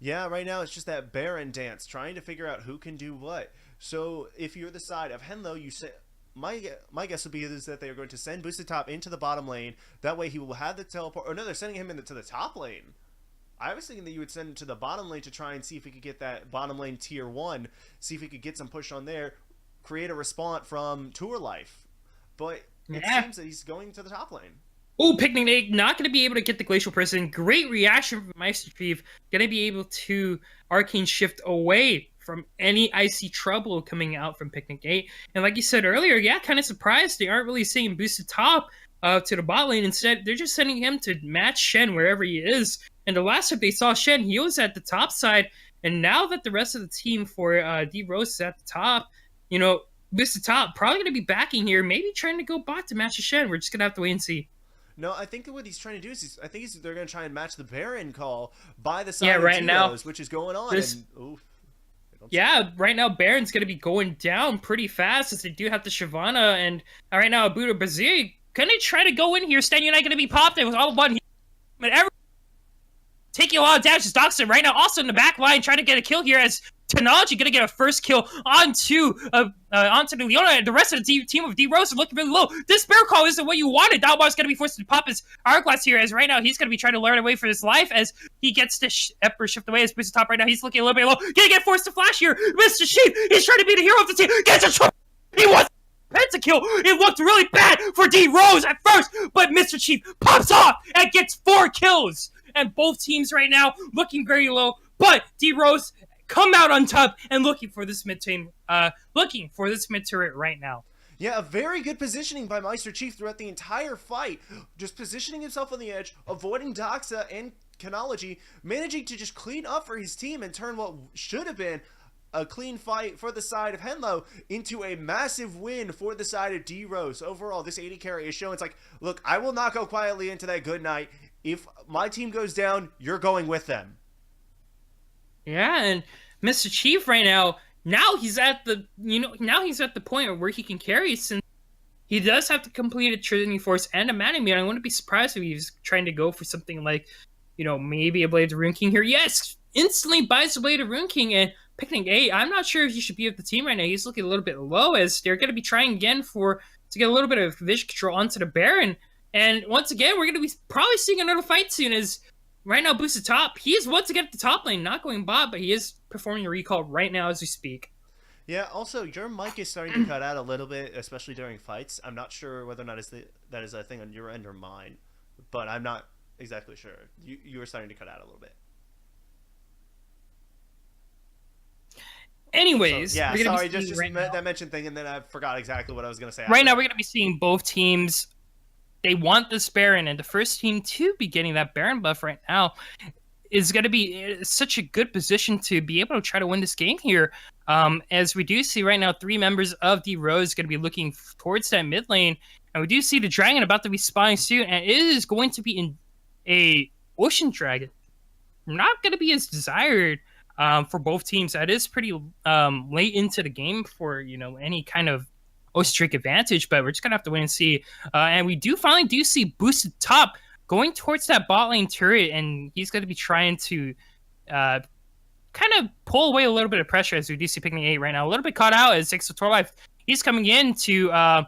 Yeah, right now it's just that Baron dance, trying to figure out who can do what. So if you're the side of Henlo, you say, my guess would be is that they are going to send Boosted Top into the bottom lane. That way he will have the teleport. Or no, they're sending him to the top lane. I was thinking that you would send him to the bottom lane to try and see if we could get that bottom lane tier 1, see if we could get some push on there, create a response from Tour Life. But it seems that he's going to the top lane. Oh, Picnic 8 not going to be able to get the Glacial Person. Great reaction from Meister Chief. Going to be able to Arcane Shift away from any icy trouble coming out from Picnic 8. And like you said earlier, kind of surprised they aren't really seeing Boosted Top to the bot lane. Instead, they're just sending him to match Shen wherever he is. And the last time they saw Shen, he was at the top side. And now that the rest of the team for D-Rose is at the top, Boosted Top probably going to be backing here, maybe trying to go bot to match Shen. We're just going to have to wait and see. No, I think that what he's trying to do is they're going to try and match the Baron call by the side of D-Rose, which is going on. Right now Baron's going to be going down pretty fast as they do have the Shyvana. And right now, Abudo Brazil gonna try to go in here. Stan United gonna be popped in with all one. But everyone taking a lot of damage. Doxson right now also in the back line trying to get a kill here as Technology gonna get a first kill onto the Leona, and the rest of the team of D Rose are looking really low. This bear call isn't what you wanted. Dalmar's gonna be forced to pop his hourglass here, as right now he's gonna be trying to learn away for his life as he gets to Emperor shift away as Boost top right now. He's looking a little bit low. Gonna get forced to flash here. Mr. Sheep, he's trying to be the hero of the team. Gets a try. He wants pentakill. It looked really bad for D Rose at first, but Mr. Chief pops off and gets 4 kills. And both teams right now looking very low, but D Rose come out on top and looking for this mid team, looking for this mid turret right now. Yeah, a very good positioning by Meister Chief throughout the entire fight. Just positioning himself on the edge, avoiding Doxa and Canology, managing to just clean up for his team and turn what should have been a clean fight for the side of Henlo into a massive win for the side of D Rose. Overall, this 80 carry is showing it's like, look, I will not go quietly into that good night. If my team goes down, you're going with them. Yeah, and Mr. Chief right now he's at the point where he can carry, since he does have to complete a Trinity Force and a Manamune. I wouldn't be surprised if he's trying to go for something like, maybe a Blade of Rune King here. Yes, instantly buys a Blade of Rune King, and Picnic 8, I'm not sure if he should be with the team right now. He's looking a little bit low, as they're going to be trying again to get a little bit of vision control onto the Baron. And once again, we're going to be probably seeing another fight soon, as right now, Boosted Top, he is once again at the top lane, not going bot, but he is performing a recall right now as we speak. Yeah, also, your mic is starting to cut out a little bit, especially during fights. I'm not sure whether or not that is a thing on your end or mine, but I'm not exactly sure. You were starting to cut out a little bit. Anyways, so, yeah, sorry, just that mentioned thing, and then I forgot exactly what I was going to say. Right now, we're going to be seeing both teams. They want this Baron, and the first team to be getting that Baron buff right now is going to be such a good position to be able to try to win this game here. As we do see right now, 3 members of D Rose going to be looking towards that mid lane, and we do see the Dragon about to be spawning soon, and it is going to be in a Ocean Dragon. Not going to be as desired for both teams. That is pretty late into the game for any kind of Ocean advantage, but we're just gonna have to wait and see. And we finally see Boosted Top going towards that bot lane turret, and he's going to be trying to kind of pull away a little bit of pressure, as we do see Picnic 8 right now. A little bit caught out as Six of Torlife. He's coming in to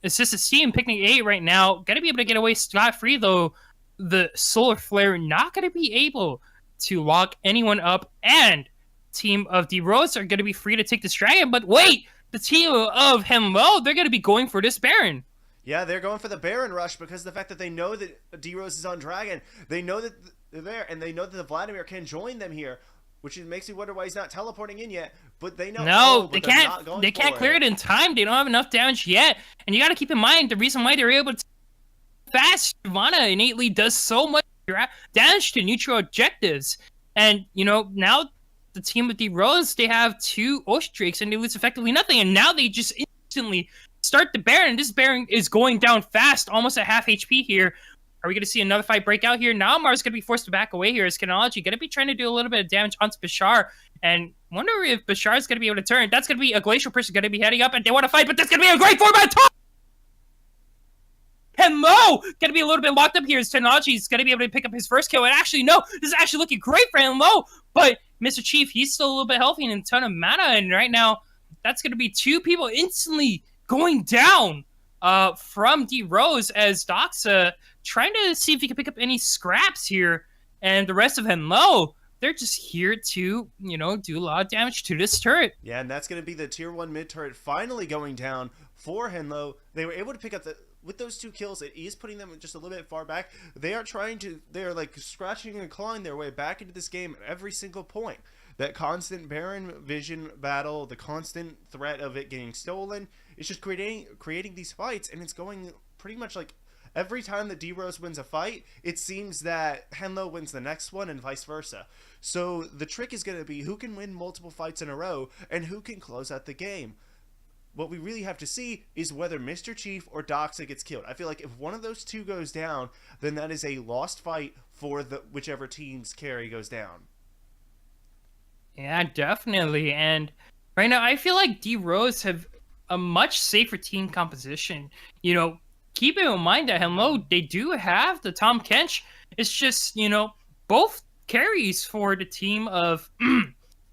assist his team. Picnic 8 right now gonna be able to get away scot-free, though the Solar Flare not gonna be able to lock anyone up, and team of D Rose are gonna be free to take this dragon. But wait, the team of Henlo, they're going to be going for this Baron. Yeah, they're going for the Baron rush because of the fact that they know that D-Rose is on Dragon. They know that they're there, and they know that the Vladimir can join them here, which makes me wonder why he's not teleporting in yet. But they know. No, they can't. They can't clear it in time. They don't have enough damage yet. And you got to keep in mind the reason why they're able to fast. Shyvana innately does so much damage to neutral objectives, and now the team with D Rose, they have 2 Ocean Drakes and they lose effectively nothing, and now they just instantly start the Baron, and this Baron is going down fast, almost at half HP here. Are we going to see another fight break out here? Now Mar's going to be forced to back away here. Is Canology going to be trying to do a little bit of damage onto Bashar, and wonder if Bashar is going to be able to turn. That's going to be a Glacial person going to be heading up, and they want to fight, but that's going to be a great 4-man top! Henlo going to be a little bit locked up here. As Technology is going to be able to pick up his first kill, and actually, no, this is actually looking great for Henlo, but Mr. Chief, he's still a little bit healthy and a ton of mana, and right now, that's going to be 2 people instantly going down from D Rose, as Doxa trying to see if he can pick up any scraps here, and the rest of Henlo, they're just here to, do a lot of damage to this turret. Yeah, and that's going to be the tier 1 mid turret finally going down for Henlo. They were able to pick up with those 2 kills, it is putting them just a little bit far back. They're like scratching and clawing their way back into this game at every single point. That constant Baron vision battle, the constant threat of it getting stolen, it's just creating these fights, and it's going pretty much like every time that D-Rose wins a fight, it seems that Henlo wins the next one and vice versa. So the trick is going to be who can win multiple fights in a row and who can close out the game. What we really have to see is whether Mr. Chief or Doxa gets killed. I feel like if one of those 2 goes down, then that is a lost fight for whichever team's carry goes down. Yeah, definitely. And right now, I feel like D Rose have a much safer team composition. keep in mind that Hello, they do have the Tom Kench. It's just, both carries for the team of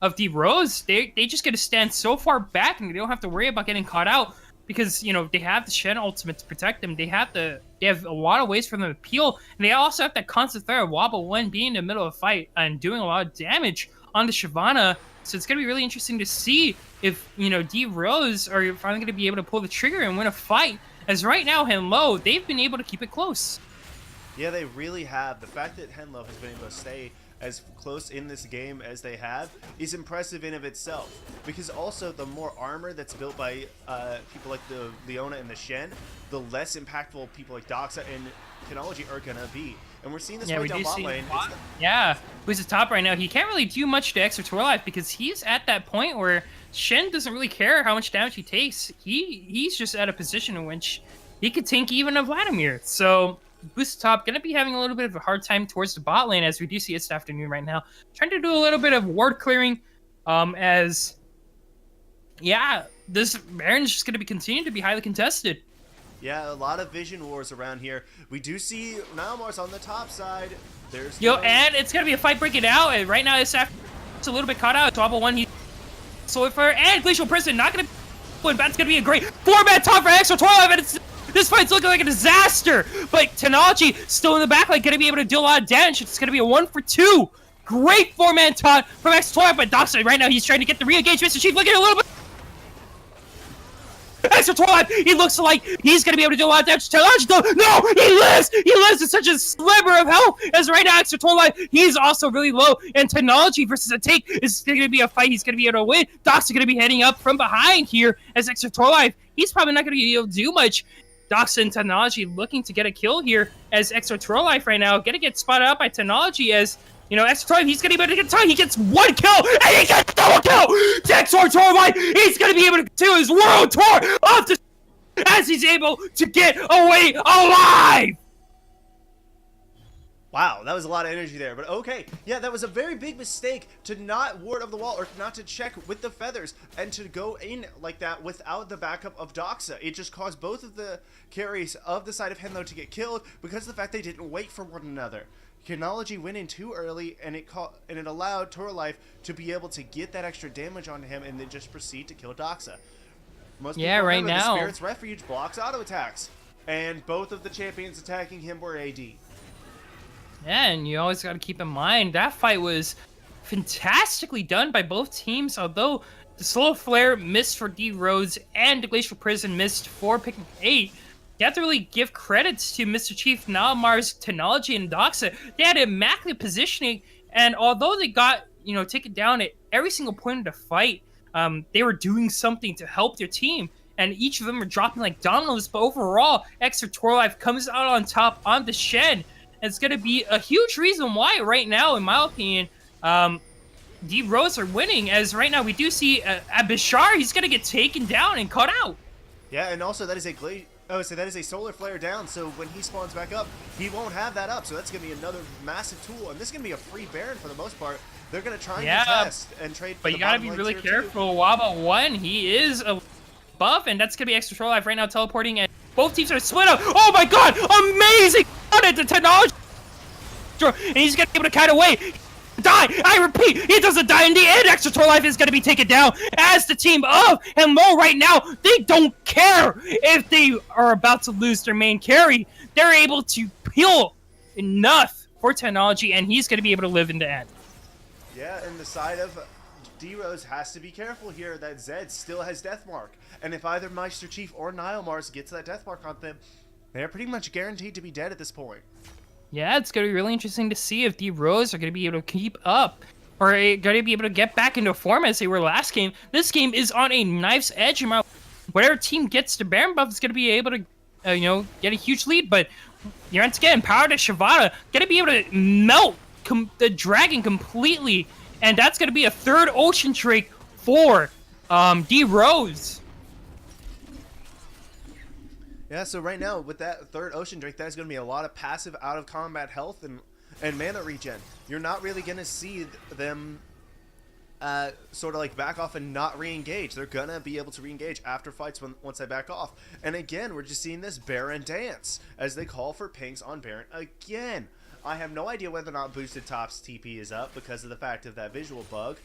of D Rose, they just get to stand so far back and they don't have to worry about getting caught out because they have the Shen ultimate to protect them. They have a lot of ways for them to peel, and they also have that constant threat of Wobble 1 being in the middle of a fight and doing a lot of damage on the Shyvana. So it's gonna be really interesting to see if D Rose are finally gonna be able to pull the trigger and win a fight. As right now, Hello, they've been able to keep it close. Yeah, they really have. The fact that Henlo has been able to stay as close in this game as they have is impressive in of itself. Because also, the more armor that's built by people like the Leona and the Shen, the less impactful people like Doxa and Technology are gonna be. And we're seeing this right down bot lane. Yeah, who's the top right now? He can't really do much to Extra Life because he's at that point where Shen doesn't really care how much damage he takes. He's just at a position in which he could tank even a Vladimir. So Boost Top gonna be having a little bit of a hard time towards the bot lane, as we do see it's afternoon right now. Trying to do a little bit of ward clearing, this Baron's just gonna be continuing to be highly contested. Yeah, a lot of vision wars around here. We do see Nilmar's on the top side. There's and it's gonna be a fight breaking out. And right now it's a little bit caught out. Twabble 1, he's Swiffer and Glacial Prison not gonna win. That's gonna be a great 4-man top for Extra Twilight, and this fight's looking like a disaster. But Technology still in the back line, gonna be able to deal a lot of damage. It's gonna be a 1-for-2. Great 4-man taunt from Extra Twilight, but Doxa right now he's trying to get the re-engage. Mr. Chief looking a little bit. Extra Twilight, he looks like he's gonna be able to do a lot of damage to Technology. No, he lives! He lives in such a sliver of health as right now Extra Twilight, he's also really low, and Technology versus a take is gonna be a fight he's gonna be able to win. Doxa gonna be heading up from behind here as Extra Twilight, he's probably not gonna be able to do much. Doxa and Technology looking to get a kill here as Extra Troll Life right now gonna get spotted out by Technology as Extra Troll Life, he's gonna be able to get time. He gets 1 kill and he gets double kill. Extra Troll Life, he's gonna be able to continue his world tour of the as he's able to get away alive. Wow, that was a lot of energy there, but okay. Yeah, that was a very big mistake to not ward of the wall or not to check with the feathers and to go in like that without the backup of Doxa. It just caused both of the carries of the side of Henlo to get killed because of the fact they didn't wait for one another. Technology went in too early and it allowed Toro Life to be able to get that extra damage on him and then just proceed to kill Doxa. Most people right now the Spirit's Refuge blocks auto attacks, and both of the champions attacking him were AD. Yeah, and you always got to keep in mind that fight was fantastically done by both teams. Although the Slow Flare missed for D Rose and the Glacial Prison missed for Picnic 8, you have to really give credits to Mr. Chief, Nalmar's Technology, and Doxa. They had immaculate positioning, and although they got taken down at every single point of the fight, they were doing something to help their team. And each of them were dropping like dominoes. But overall, Extra Tour Life comes out on top on the Shen. It's going to be a huge reason why right now, in my opinion, D Rose are winning. As right now we do see Abishar, he's going to get taken down and cut out. Yeah, and also that is a solar flare down. So when he spawns back up, he won't have that up. So that's going to be another massive tool. And this is going to be a free Baron for the most part. They're going to try and contest and trade. But you got to be really careful. Waba 1, he is a buff, and that's going to be Extra Troll Life right now teleporting. And both teams are split up. Oh my god, amazing! The Technology, and he's gonna be able to kite away. Die! I repeat, he doesn't die in the end. Extra Troll Life is gonna be taken down as the team of Hello right now. They don't care if they are about to lose their main carry. They're able to peel enough for Technology, and he's gonna be able to live in the end. Yeah, and the side of D-Rose has to be careful here that Zed still has Deathmark. And if either Meister Chief or Nilmars gets that Deathmark on them, they're pretty much guaranteed to be dead at this point. Yeah, it's going to be really interesting to see if D-Rose are going to be able to keep up or going to be able to get back into form as they were last game. This game is on a knife's edge. Whatever team gets the Baron buff is going to be able to, get a huge lead. But you're once again, Power to Shyvana, going to be able to melt the dragon completely. And that's going to be a third Ocean Drake for D-Rose. Yeah, so right now, with that third Ocean Drake, that's going to be a lot of passive out-of-combat health and mana regen. You're not really going to see them sort of like back off and not re-engage. They're gonna be able to re-engage after fights once they back off. And again, we're just seeing this Baron dance as they call for pinks on Baron again. I have no idea whether or not Boosted Top's TP is up because of the fact of that visual bug.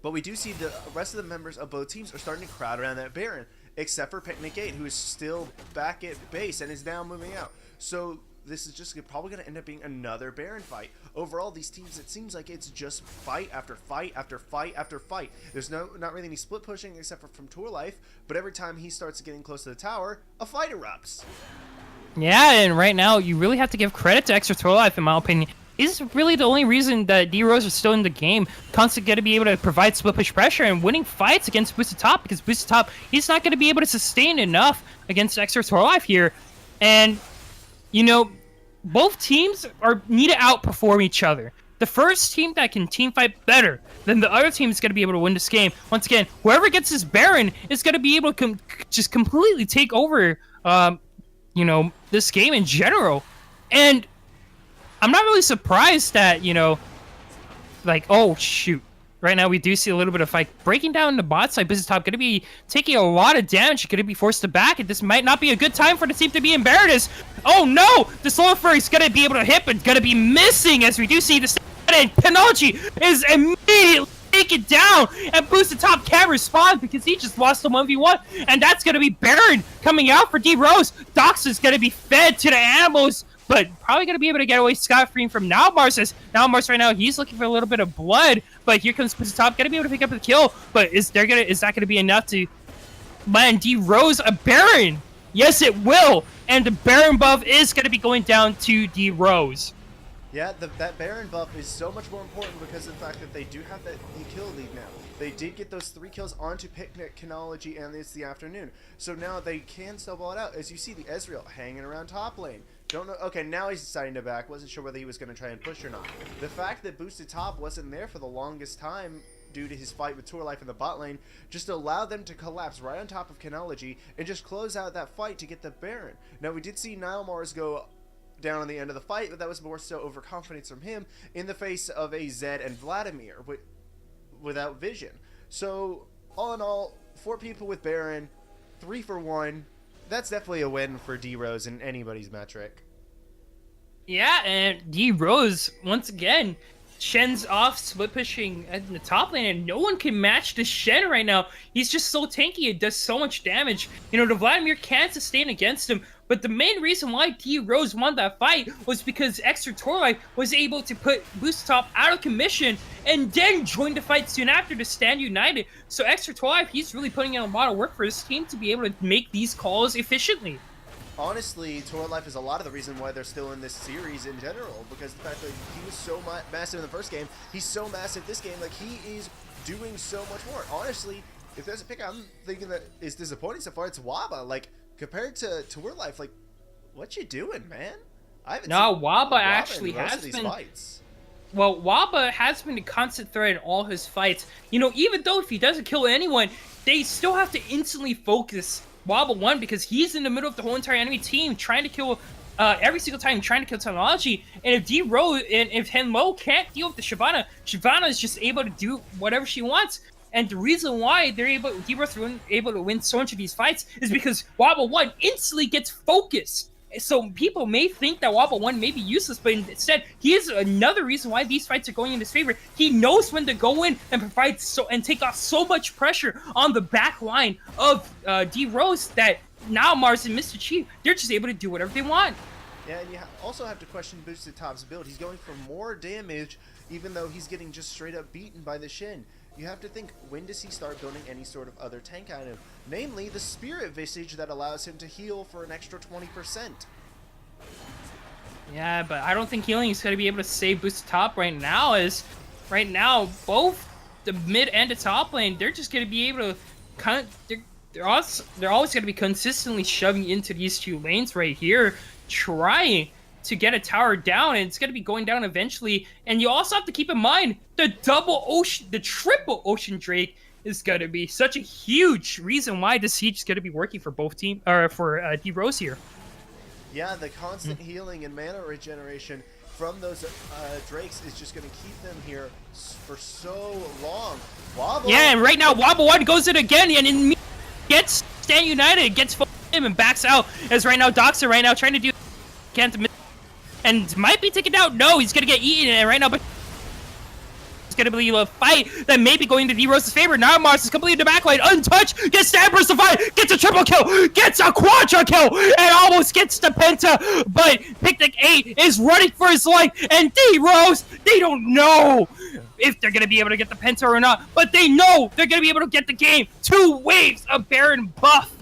But we do see the rest of the members of both teams are starting to crowd around that Baron, except for Picnic 8, who is still back at base and is now moving out. So this is just probably going to end up being another Baron fight. Overall, these teams, it seems like it's just fight after fight after fight after fight. There's not really any split pushing except for from Tour Life, but every time he starts getting close to the tower, a fight erupts. Yeah, and right now, you really have to give credit to Extra Tour Life, in my opinion. Is really the only reason that D-Rose is still in the game. Constantly going to be able to provide split push pressure and winning fights against Boosted Top, because Boosted Top, he's not going to be able to sustain enough against Extra Tour Life here. And, you know, both teams need to outperform each other. The first team that can team fight better than the other team is going to be able to win this game. Once again, whoever gets this Baron is going to be able to just completely take over, you know, this game in general. And I'm not really surprised that, you know, like, oh, shoot. Right now, we do see a little bit of fight breaking down the bot side. Business Top going to be taking a lot of damage. Going to be forced to back, and this might not be a good time for the team to be embarrassed. Oh, no! The Solar Furry is going to be able to hit, but going to be missing, as we do see the and Penalty is immediately taken down, and Boosted Top can't respond because he just lost the 1v1, and that's going to be Baron coming out for D-Rose. Dox is going to be fed to the animals, but probably going to be able to get away scot-free from Nowmars, as Nowmars right now, he's looking for a little bit of blood, but here comes Boosted Top, going to be able to pick up the kill, but is that going to be enough to land D-Rose a Baron? Yes, it will, and the Baron buff is going to be going down to D-Rose. Yeah, that Baron buff is so much more important because of the fact that they do have the kill lead now. They did get those 3 kills onto Picnic, Kinology, and it's the afternoon. So now they can snowball it out. As you see the Ezreal hanging around top lane. Don't know. Okay, now he's deciding to back. Wasn't sure whether he was going to try and push or not. The fact that Boosted Top wasn't there for the longest time due to his fight with Tour Life in the bot lane just allowed them to collapse right on top of Kinology and just close out that fight to get the Baron. Now, we did see Nilmars go down on the end of the fight, but that was more so overconfidence from him in the face of a Zed and Vladimir without vision. So, all in all, 4 people with Baron, 3 for 1. That's definitely a win for D-Rose in anybody's metric. Yeah, and D-Rose, once again, Shen's off split pushing in the top lane, and no one can match the Shen right now. He's just so tanky, it does so much damage. You know, the Vladimir can't sustain against him, but the main reason why D-Rose won that fight was because Extra Tour Life was able to put Boost Top out of commission and then join the fight soon after to stand united. So Extra Tour Life, he's really putting in a lot of work for his team to be able to make these calls efficiently. Honestly, Tour Life is a lot of the reason why they're still in this series in general, because the fact that he was so massive in the first game, he's so massive this game, like he is doing so much more. Honestly, if there's a pick I'm thinking that is disappointing so far, it's Waba. Like, compared to Tour Life, like, what you doing, man? I haven't seen Waba actually has been fights. Well, Waba has been a constant threat in all his fights. You know, even though if he doesn't kill anyone, they still have to instantly focus Waba 1 because he's in the middle of the whole entire enemy team trying to kill every single time, trying to kill Technology. And if D-Rose and if HEN can't deal with the Shyvana, Shyvana is just able to do whatever she wants. And the reason why D-Rose able to win so much of these fights is because Waba 1 instantly gets focused. So people may think that Waba 1 may be useless, but instead, he is another reason why these fights are going in his favor. He knows when to go in and provide and take off so much pressure on the back line of D-Rose that now Mars and Mr. Chief, they're just able to do whatever they want. Yeah, and you also have to question Boosted Top's build. He's going for more damage, even though he's getting just straight up beaten by the Shen. You have to think, when does he start building any sort of other tank item? Namely, the Spirit Visage that allows him to heal for an extra 20%. Yeah, but I don't think healing is going to be able to save Boosted Top right now, as right now, both the mid and the top lane, they're just going to be able to they're always going to be consistently shoving into these 2 lanes right here, trying to get a tower down, and it's going to be going down eventually. And you also have to keep in mind the triple Ocean Drake is going to be such a huge reason why this siege is going to be working for both for D-Rose here. Yeah, the constant healing and mana regeneration from those Drakes is just going to keep them here for so long. Wobble. Yeah, and right now Wobble 1 goes in again, and gets Stand United, gets him and backs out. As right now Doxer right now trying to do can't miss, and might be taken out. No, he's gonna get eaten, and right now, but it's gonna be a fight that may be going to D-Rose's favor. Now Mars is completely the backline, untouched, gets Stabbers to fight, gets a triple kill, gets a quadra kill, and almost gets the penta, but Picnic 8 is running for his life, and D-Rose, they don't know if they're gonna be able to get the penta or not, but they know they're gonna be able to get the game. 2 waves of Baron buff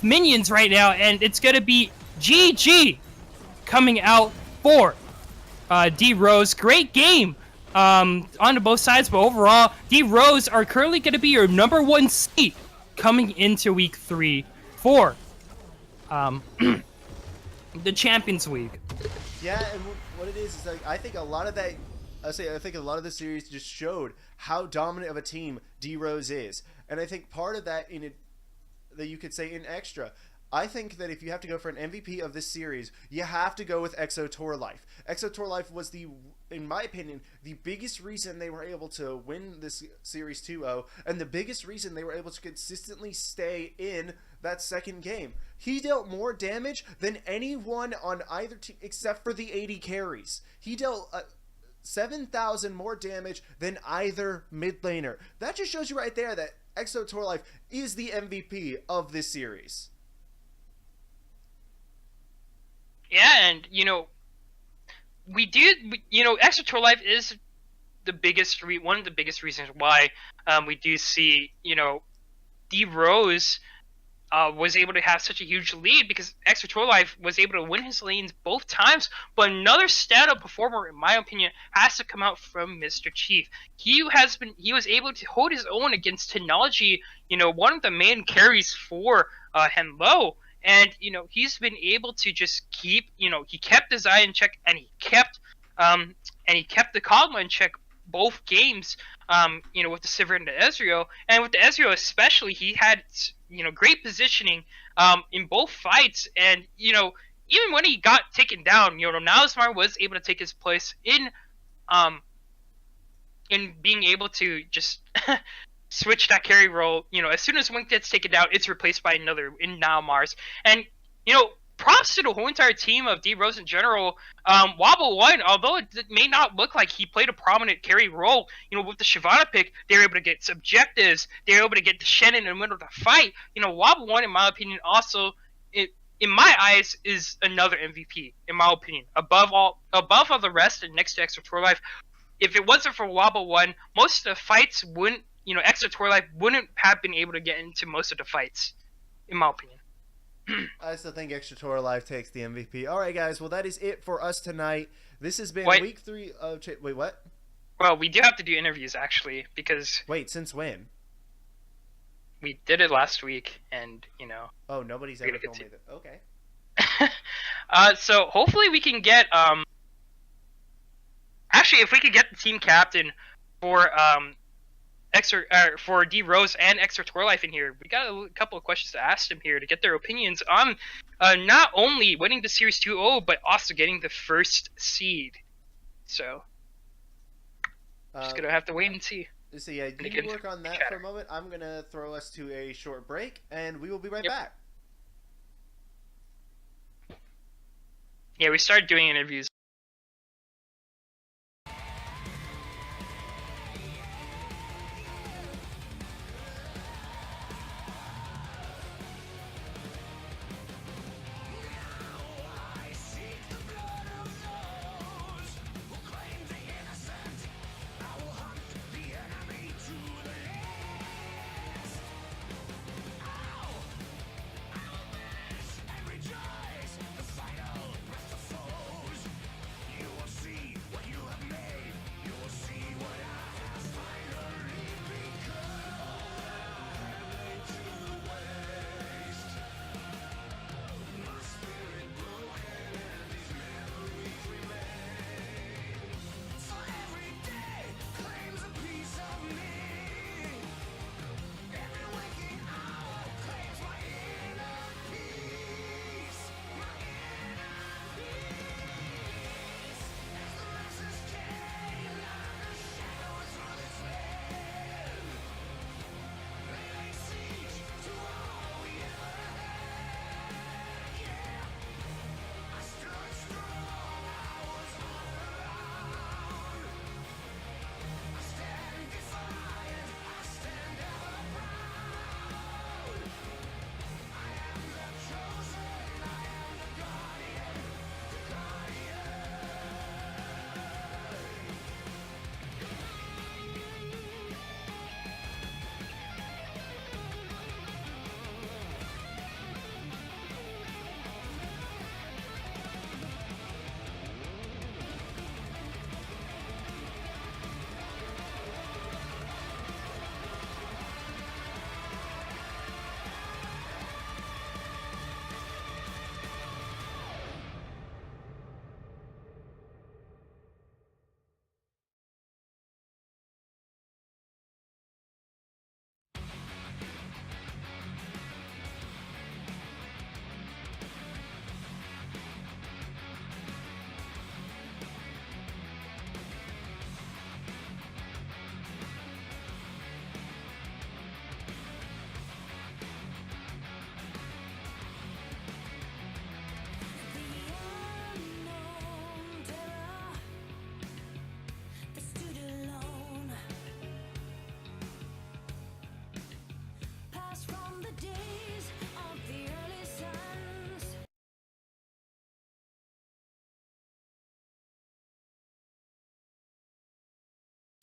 minions right now, and it's gonna be GG coming out for D-Rose. Great game on both sides, but overall, D-Rose are currently going to be your #1 seed coming into Week 3 for the Champions League. Yeah, and what it is like, I think a lot of that, I think a lot of the series just showed how dominant of a team D-Rose is. And I think part of that that you could say in extra, I think that if you have to go for an MVP of this series, you have to go with Exo Tour Life. Exo Tour Life was in my opinion, the biggest reason they were able to win this series 2-0, and the biggest reason they were able to consistently stay in that second game. He dealt more damage than anyone on either team except for the 80 carries. He dealt 7,000 more damage than either mid laner. That just shows you right there that Exo Tour Life is the MVP of this series. Yeah, and Extra Tour Life is one of the biggest reasons why we do see D-Rose was able to have such a huge lead, because Extra Tour Life was able to win his lanes both times. But another stand-up performer, in my opinion, has to come out from Mr. Chief. He was able to hold his own against Technology, one of the main carries for HEN. And he's been able to just keep, he kept the Zaya in check, and he kept the Kog'Maw in check both games. With the Sivir and the Ezreal, and with the Ezreal especially, he had great positioning in both fights. And even when he got taken down, Nalismar was able to take his place in being able to just switch that carry role. As soon as one gets taken down, it's replaced by another in now Mars. And props to the whole entire team of D-Rose in general. Wobble 1, although it may not look like he played a prominent carry role, with the Shyvana pick, they were able to get objectives, they were able to get the Shen in the middle of the fight. Wobble 1, in my opinion, also, in my eyes, is another MVP, in my opinion. Above all the rest and next to Extra Tour Life, if it wasn't for Wobble 1, most of the fights wouldn't, Extra Tour Life wouldn't have been able to get into most of the fights, in my opinion. I still think Extra Tour Life takes the MVP. All right, guys. Well, that is it for us tonight. This has been Week 3 of... Wait, what? Well, we do have to do interviews, actually, because... Wait, since when? We did it last week, and, Oh, nobody's ever told me that. Okay. So, hopefully we can get, Actually, if we could get the team captain for, for D-Rose and Extra Tour Life in here, we got a couple of questions to ask them here to get their opinions on not only winning the Series 2-0, but also getting the first seed. So, just gonna have to wait and see. So yeah, you can work on that for a moment. I'm gonna throw us to a short break, and we will be right back. Yeah, we started doing interviews.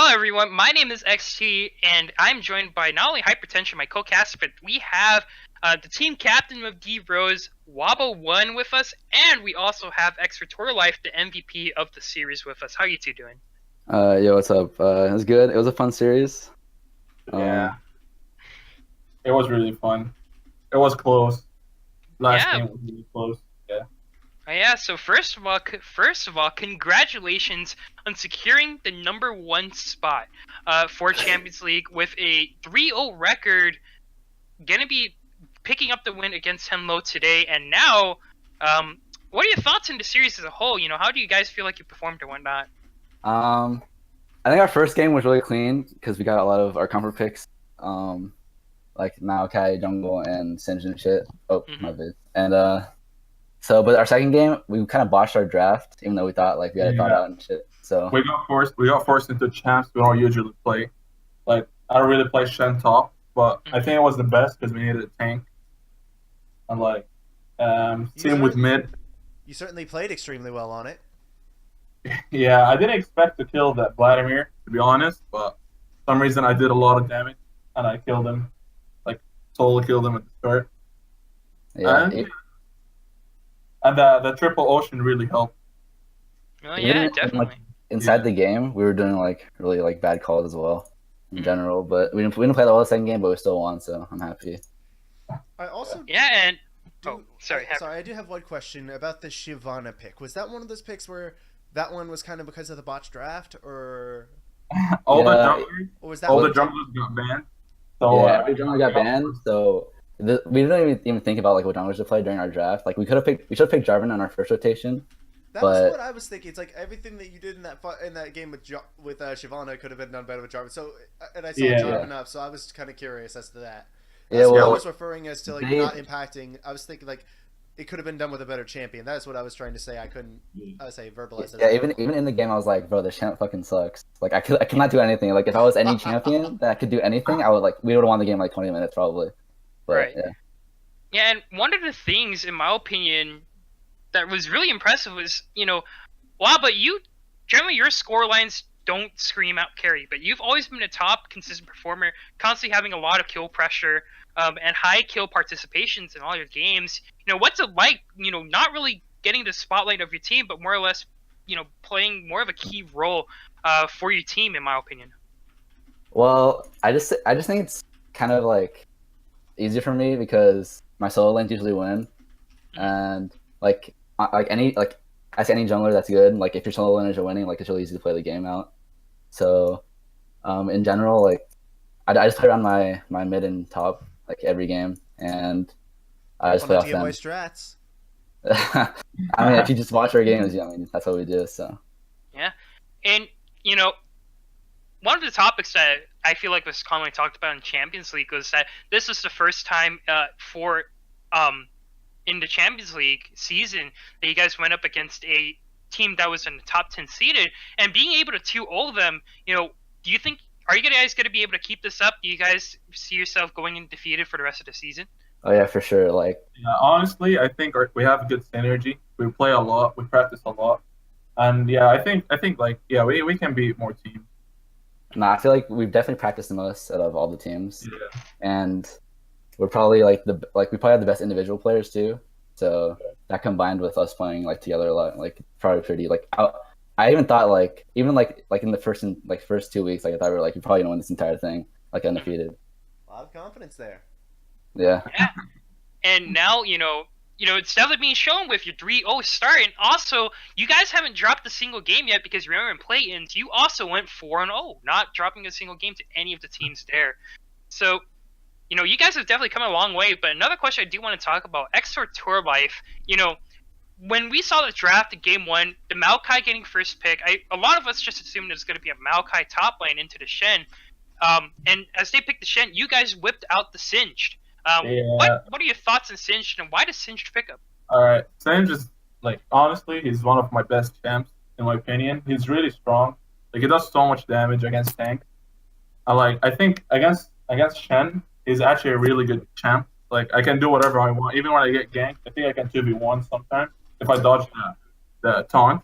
Hello, everyone. My name is XT, and I'm joined by not only Hypertension, my co-caster, but we have the team captain of D Rose, Wabo1 with us, and we also have Extratorial Life, the MVP of the series, with us. How are you two doing? Yo, what's up? It was good. It was a fun series. Yeah, it was really fun. It was close. Last game was really close. Yeah. Oh, yeah. So first of all, congratulations on securing the #1 spot for Champions League with a 3-0 record. Gonna be picking up the win against Henlo today, and now, what are your thoughts on the series as a whole? You know, how do you guys feel like you performed or whatnot? I think our first game was really clean because we got a lot of our comfort picks, like Maokai, Jungle, and Sinjin and shit. Oh, my bad. And but our second game we kind of botched our draft, even though we thought like we had it thought out and shit. So we got forced into champs we don't usually play. Like I don't really play Shen top, but I think it was the best because we needed a tank. And like team with mid. You certainly played extremely well on it. Yeah, I didn't expect to kill that Vladimir, to be honest, but for some reason I did a lot of damage and I killed him. Like totally killed him at the start. yeah, And the triple ocean really helped. Oh yeah, even, definitely. like, inside the game, we were doing like really like bad calls as well in general, but we didn't play the whole second game, but we still won, so I'm happy. I also and sorry, I do have one question about the Shyvana pick. Was that one of those picks where that one was kind of because of the botch draft, or all the junglers got banned. So yeah, every jungler got banned, so we didn't even think about like what junglers to play during our draft. Like we should have picked Jarvan on our first rotation. That was what I was thinking. It's like everything that you did in that game with Shyvana could have been done better with Jarvan. So, and I saw Jarvan up, so I was kind of curious as to that. That's what I was referring as to like not impacting. I was thinking like it could have been done with a better champion. That's what I was trying to say. I couldn't verbalize it. Yeah, even in the game, I was like, bro, this champ fucking sucks. Like I cannot do anything. Like if I was any champion that could do anything, I would we would have won the game like 20 minutes probably. But, right. Yeah, and one of the things, in my opinion, that was really impressive was, but generally your score lines don't scream out carry, but you've always been a top consistent performer, constantly having a lot of kill pressure, and high kill participations in all your games. What's it like, not really getting the spotlight of your team, but more or less, playing more of a key role for your team, in my opinion? Well, I just think it's kind of like easier for me because my solo lanes usually win, and I see any jungler that's good. Like if your solo laners are winning, like it's really easy to play the game out. So, in general, like I just play around my mid and top like every game, and I just play off them. Strats. I mean, if you just watch our games, I mean that's what we do. So. Yeah, and one of the topics that I feel like was commonly talked about in Champions League was that this was the first time in the Champions League season that you guys went up against a team that was in the top 10 seeded, and being able to 2-0 them, do you think, are you guys going to be able to keep this up? Do you guys see yourself going undefeated for the rest of the season? Oh yeah, for sure. Honestly, I think we have good synergy. We play a lot, we practice a lot, and yeah, I think we can beat more teams. Nah, I feel like we've definitely practiced the most out of all the teams. Yeah. And we're probably we probably have the best individual players too. So that combined with us playing together a lot, probably pretty I even thought even in the first 2 weeks, I thought we were we're probably gonna win this entire thing, undefeated. A lot of confidence there. Yeah. And now, it's definitely being shown with your 3-0 start, and also you guys haven't dropped a single game yet because remember in play-ins you also went 4-0, not dropping a single game to any of the teams there. So, you guys have definitely come a long way. But another question I do want to talk about, Exor Tour Life. When we saw the draft in Game 1, the Maokai getting first pick, a lot of us just assumed it was going to be a Maokai top lane into the Shen. And as they picked the Shen, you guys whipped out the Singed. What are your thoughts on Singed, and why does Singed pick up? Alright, Singed is, honestly, he's one of my best champs, in my opinion. He's really strong. He does so much damage against tank. I think against Shen, he's actually a really good champ. I can do whatever I want. Even when I get ganked, I think I can 2v1 sometimes if I dodge the taunt.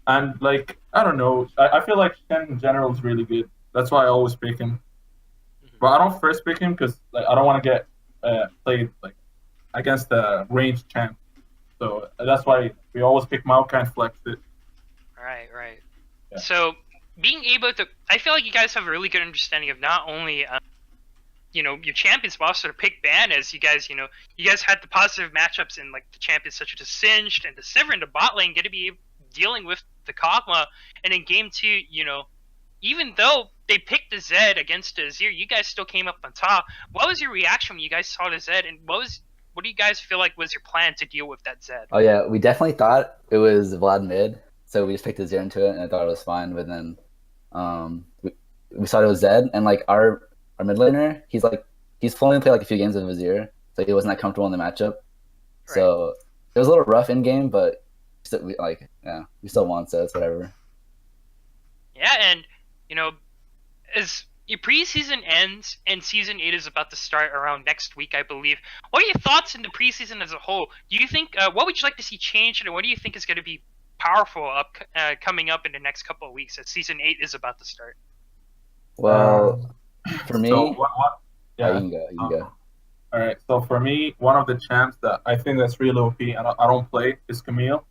And I don't know. I feel like Shen in general is really good. That's why I always pick him. But I don't first pick him because like I don't want to get played like against the ranged champ. So that's why we always pick Maokai and flex it. Right, right. Yeah. So being able to, I feel like you guys have a really good understanding of not only your champions, but also to pick ban as you guys, you guys had the positive matchups in like the champions such as Singed and the Sivir in the bot lane, going to be dealing with the Kog'Maw, and in game 2, even though they picked the Zed against the Azir, you guys still came up on top. What was your reaction when you guys saw the Zed, and what do you guys feel like was your plan to deal with that Zed? Oh yeah, we definitely thought it was Vlad mid, so we just picked a Zero into it, and I thought it was fine. But then, we saw it was Zed, and like our mid laner, he's only played like a few games of Azir, so he wasn't that comfortable in the matchup. So it was a little rough in game, but we still won, so it's whatever. Yeah, and as your preseason ends and season 8 is about to start around next week, I believe. What are your thoughts in the preseason as a whole? Do you think what would you like to see change, and what do you think is going to be powerful coming up in the next couple of weeks as season 8 is about to start? Well, for me, So what? Yeah, you can go. All right. So for me, one of the champs that I think that's really OP and I don't play is Camille.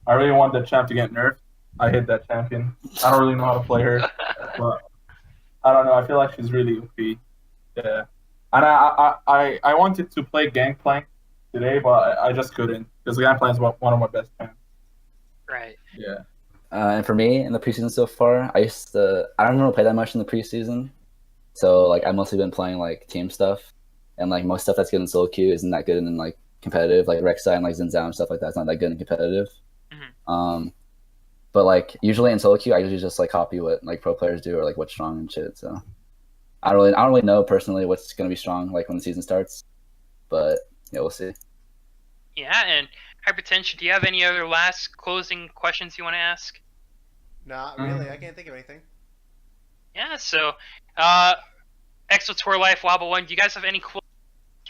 I really want that champ to get nerfed. I hate that champion. I don't really know how to play her, but I don't know. I feel like she's really OP. Yeah, and I wanted to play Gangplank today, but I just couldn't because Gangplank is one of my best champs. Right. Yeah. And for me in the preseason so far, I don't really play that much in the preseason, so like I've mostly been playing like team stuff, and like most stuff that's good in solo queue isn't that good in like competitive, like Rek'Sai and like Zinzao and stuff like that's not that good in competitive. Mm-hmm. But like usually in solo queue, I usually just like copy what like pro players do or like what's strong and shit. So I don't really know personally what's gonna be strong like when the season starts, but yeah, we'll see. Yeah, and Hypertension, do you have any other last closing questions you want to ask? Not really. I can't think of anything. Yeah, so Exo Tour Life Wobble One, do you guys have any cool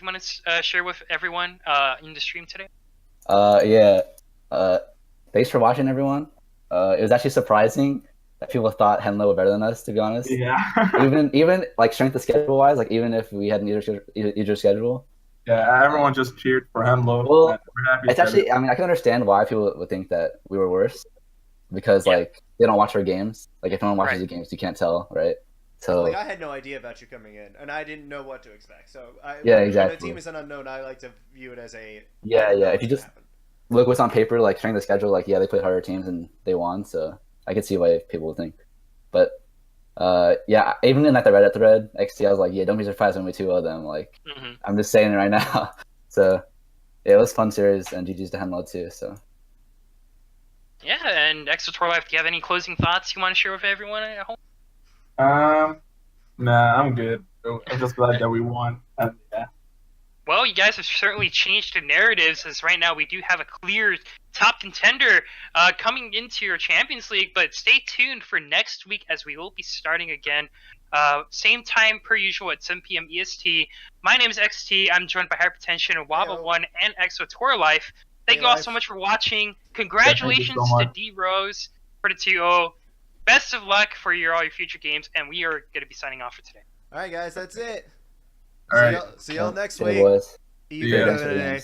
you want to share with everyone in the stream today? Yeah. Thanks for watching, everyone. It was actually surprising that people thought Henlo were better than us, to be honest. Yeah. even like strength of schedule wise, like even if we had an easier schedule. Yeah, everyone just cheered for Hemlo. Well, we're happy it's actually, I mean, I can understand why people would think that we were worse because like they don't watch our games. Like if no one watches the games, you can't tell, right? So like I had no idea about you coming in, and I didn't know what to expect. So exactly. When a team is an unknown, I like to view it as a yeah. If you just look what's on paper, like strength of schedule, like they played harder teams and they won. So I could see why people would think, but yeah, even in that the Reddit thread, XT, I was like, yeah, don't be surprised when we 2-0 them. Like I'm just saying it right now. So yeah, it was a fun series, and GG's to Henlo too. So yeah, and Exo Tour Life, do you have any closing thoughts you want to share with everyone at home? Nah, I'm good. I'm just glad that we won. And, yeah. Well, you guys have certainly changed the narratives, as right now we do have a clear top contender coming into your Champions League. But stay tuned for next week as we will be starting again. Same time per usual at 7 p.m. EST. My name is XT. I'm joined by Hypertension and Wobble One and Exo Tour Life. Thank you all so much for watching. Congratulations to D Rose for the 2-0. Best of luck for all your future games, and we are going to be signing off for today. All right, guys, that's it. All right. See y'all next week. boys. Yeah.